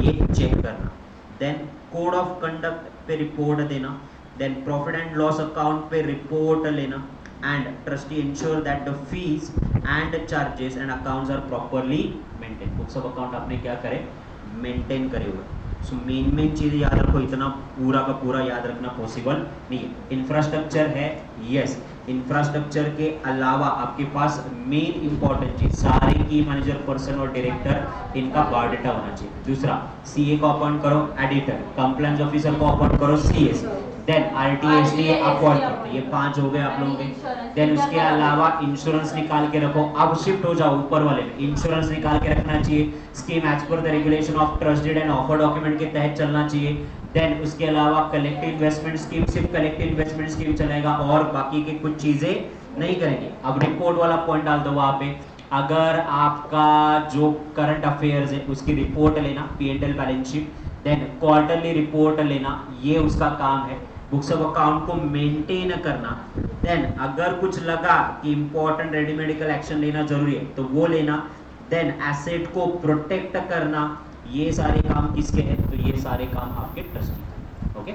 ये चेक करना। देन कोड ऑफ कंडक्ट पे रिपोर्ट देना, then profit and loss account पे रिपोर्ट लेना, and trustee ensure that the fees and charges and accounts are properly maintain. Books of account आपने क्या करे? मेंटेन करे हुए। सो मेन चीज याद रखो, इतना पूरा का पूरा याद रखना पॉसिबल नहीं है। इंफ्रास्ट्रक्चर है, यस। इंफ्रास्ट्रक्चर के अलावा आपके पास मेन इंपॉर्टेंट चीज, सारे की मैनेजर पर्सन और डायरेक्टर इनका बायोडाटा होना चाहिए। दूसरा, सीए को अपॉइंट करो एडिटर, कंप्लायंस ऑफिसर को अपॉइंट करो सीएस, देन आरटीएसडी अपॉइंट करो। ये 5 हो गए आप लोगों के। देन उसके अलावा इंश्योरेंस निकाल के रखो। अब शिफ्ट हो जाओ ऊपर वाले में, इंश्योरेंस निकाल के रखना चाहिए। Scheme as per the regulation of trust deed and offer document के तहत चलना चाहिए। देन उसके अलावा कलेक्टिव इन्वेस्टमेंट स्कीम, सिर्फ कलेक्टिव इन्वेस्टमेंट स्कीम चलेगा और बाकी के कुछ चीजें नहीं करेंगे। अब रिपोर्ट वाला पॉइंट डाल दो वहां पे, अगर आपका जो करंट अफेयर्स है उसकी रिपोर्ट लेना, P and L balance sheet, then quarterly report लेना, ये उसका काम है। बुक्स ऑफ अकाउंट को मेंटेन करना। देन अगर कुछ लगा कि इंपॉर्टेंट रेडिमेडिकल एक्शन लेना जरूरी है तो वो लेना। देन एसेट को प्रोटेक्ट करना। ये सारे काम किसके हैं? तो ये सारे काम आपके trustee. Okay,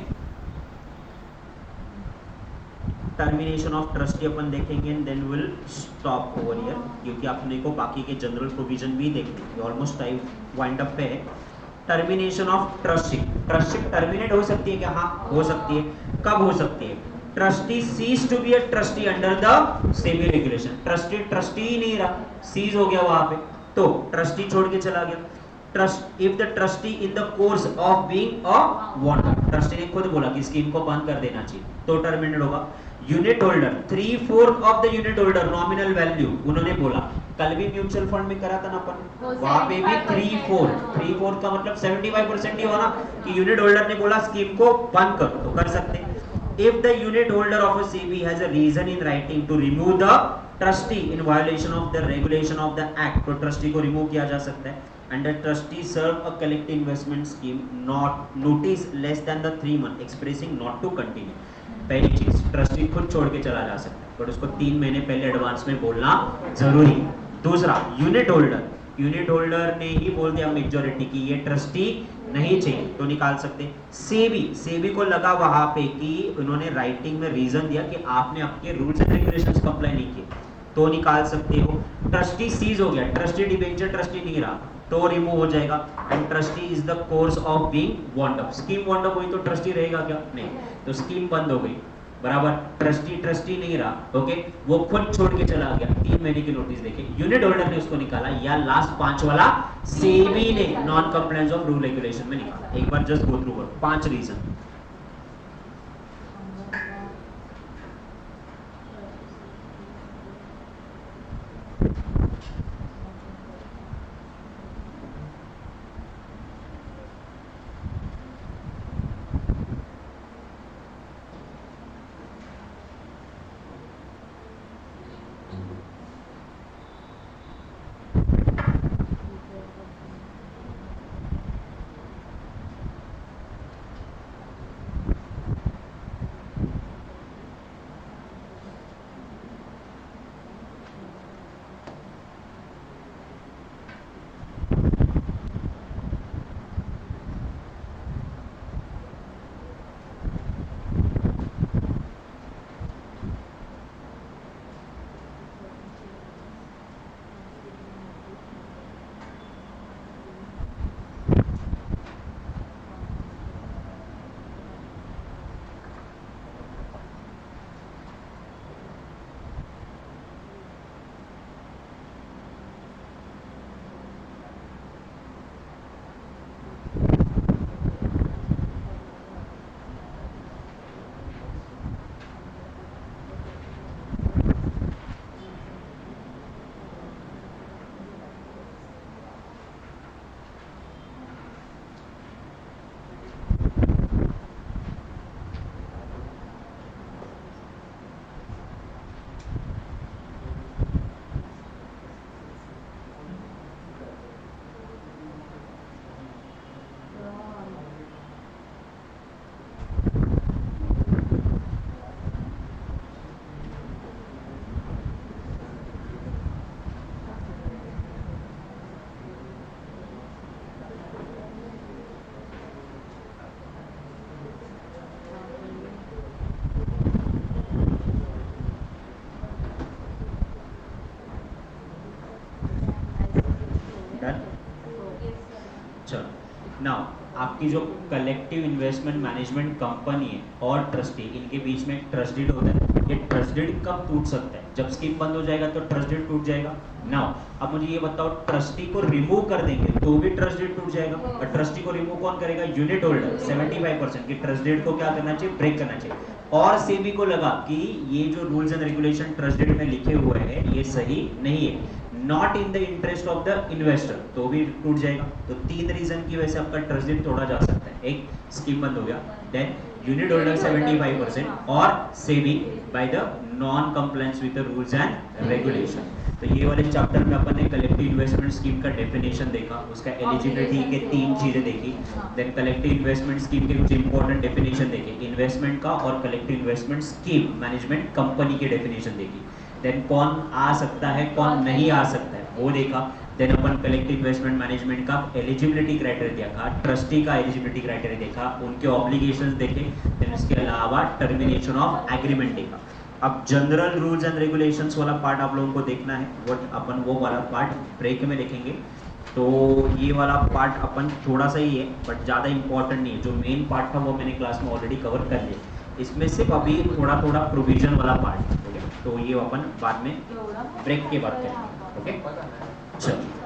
termination of trustee अपन देखेंगे and then will stop over here, क्योंकि अपने को बाकी के जनरल प्रोविजन भी देखने हैं। ऑलमोस्ट टाइम वाइंड अप पे है। टर्मिनेशन ऑफ ट्रस्टशिप, ट्रस्टशिप टर्मिनेट हो सकती है क्या? हाँ, हो सकती है। कब हो सकती है? Trustee cease to be a trustee under the SEBI regulation. Trustee ही नहीं रहा, सीज हो गया वहां पे, तो ट्रस्टी छोड़ के चला गया। Trust if the trustee in the course of being a wanted, trustee ने खुद बोला कि स्कीम को बंद कर देना चाहिए तो टर्मिनेट होगा। Unit holder 3/4 of the unit holder nominal value, उन्होंने बोला कल भी म्यूचुअल फंड में करा था ना अपन, वहां पे भी 3/4 का मतलब 75% ही हुआ ना कि यूनिट होल्डर ने बोला स्कीम को बंद करो तो कर सकते हैं। If the unit holder of a CB has a reason in writing to remove the trustee in violation of the regulation of the act, तो trustee को remove किया जा सकता है। And the trustee serve a collective investment scheme not notice less than the 3 months expressing not to continue। पहली चीज, trustee खुद छोड़ के चला जा सकता है, बट उसको 3 महीने पहले एडवांस में बोलना जरूरी है। दूसरा, यूनिट होल्डर ने ही बोल दिया मेजॉरिटी की ये ट्रस्टी नहीं चाहिए तो निकाल सकते। सेबी को लगा वहां पे कि उन्होंने राइटिंग में रीजन दिया कि आपने आपके रूल्स एंड रेगुलेशंस कंप्लाई नहीं किए तो निकाल सकते हो। ट्रस्टी सीज हो गया, ट्रस्टी डिबेंचर ट्रस्टी नहीं रहा तो रिमूव हो जाएगा। And trustee is the course of being wound up, scheme wound up हुई तो ट्रस्टी रहेगा क्या? नहीं, तो स्कीम बंद हो गई, बराबर। ट्रस्टी नहीं रहा, ओके, वो खुद छोड़ के चला गया, 3 महीने की नोटिस देके यूनिट होल्डर ने उसको निकाला, या लास्ट 5 वाला सेबी ने non compliance of rule regulation में निकाला। एक बार जस्ट गो थ्रू करो 5 रीजन। नाउ आपकी जो कलेक्टिव इन्वेस्टमेंट मैनेजमेंट कंपनी है और ट्रस्टी, इनके बीच में ट्रस्ट डीड होता है। ये ट्रस्ट डीड कब टूट सकता है? जब स्कीम बंद हो जाएगा तो ट्रस्ट डीड टूट जाएगा। नाउ अब मुझे ये बताओ, ट्रस्टी को रिमूव कर देंगे तो भी ट्रस्ट डीड टूट जाएगा। और ट्रस्टी को रिमूव कौन करेगा? Unit holder. 75% की ट्रस्ट डीड को क्या करना चाहिए? ब्रेक करना चाहिए। और सेबी को लगा कि ये जो rules and regulation trust deed में लिखे हुए हैं ये सही नहीं है, not in the interest of the investor, तो भी टूट जाएगा। तो 3 रीजन की वजह से आपका ट्रस्ट डीड तोड़ा जा सकता है। एक, स्कीम बंद हो गया, देन यूनिट होल्डर 75% और SEBI by the non compliance with the rules and regulation. तो ये वाले चैप्टर में अपन ने कलेक्टिव इन्वेस्टमेंट स्कीम का डेफिनेशन देखा, उसका एलिजिबिलिटी के 3 चीजें देखी, देन कलेक्टिव इन्वेस्टमेंट स्कीम के कुछ इंपॉर्टेंट डेफिनेशन देखे, इन्वेस्टमेंट का और collective investment scheme management company के डेफिनेशन देखी, देन कौन आ सकता है कौन नहीं आ सकता है वो देखा, देन अपन कलेक्टिव इन्वेस्टमेंट मैनेजमेंट का एलिजिबिलिटी क्राइटेरिया देखा, ट्रस्टी का एलिजिबिलिटी क्राइटेरिया देखा, उनके ऑब्लिगेशंस देखे, देन उसके अलावा टर्मिनेशन ऑफ एग्रीमेंट देखा। अब जनरल रूल्स एंड रेगुलेशंस वाला पार्ट आप लोगों को देखना है, वो अपन वो वाला पार्ट ब्रेक में देखेंगे। तो ये वाला पार्ट अपन थोड़ा सा ही है बट ज़्यादा इंपॉर्टेंट नहीं है, जो मेन पार्ट था वो मैंने क्लास में ऑलरेडी कवर कर लिया। इसमें सिर्फ अभी थोड़ा थोड़ा प्रोविजन वाला पार्ट है, तो ये अपन बाद में ब्रेक के बाद करेंगे। ओके, चलो।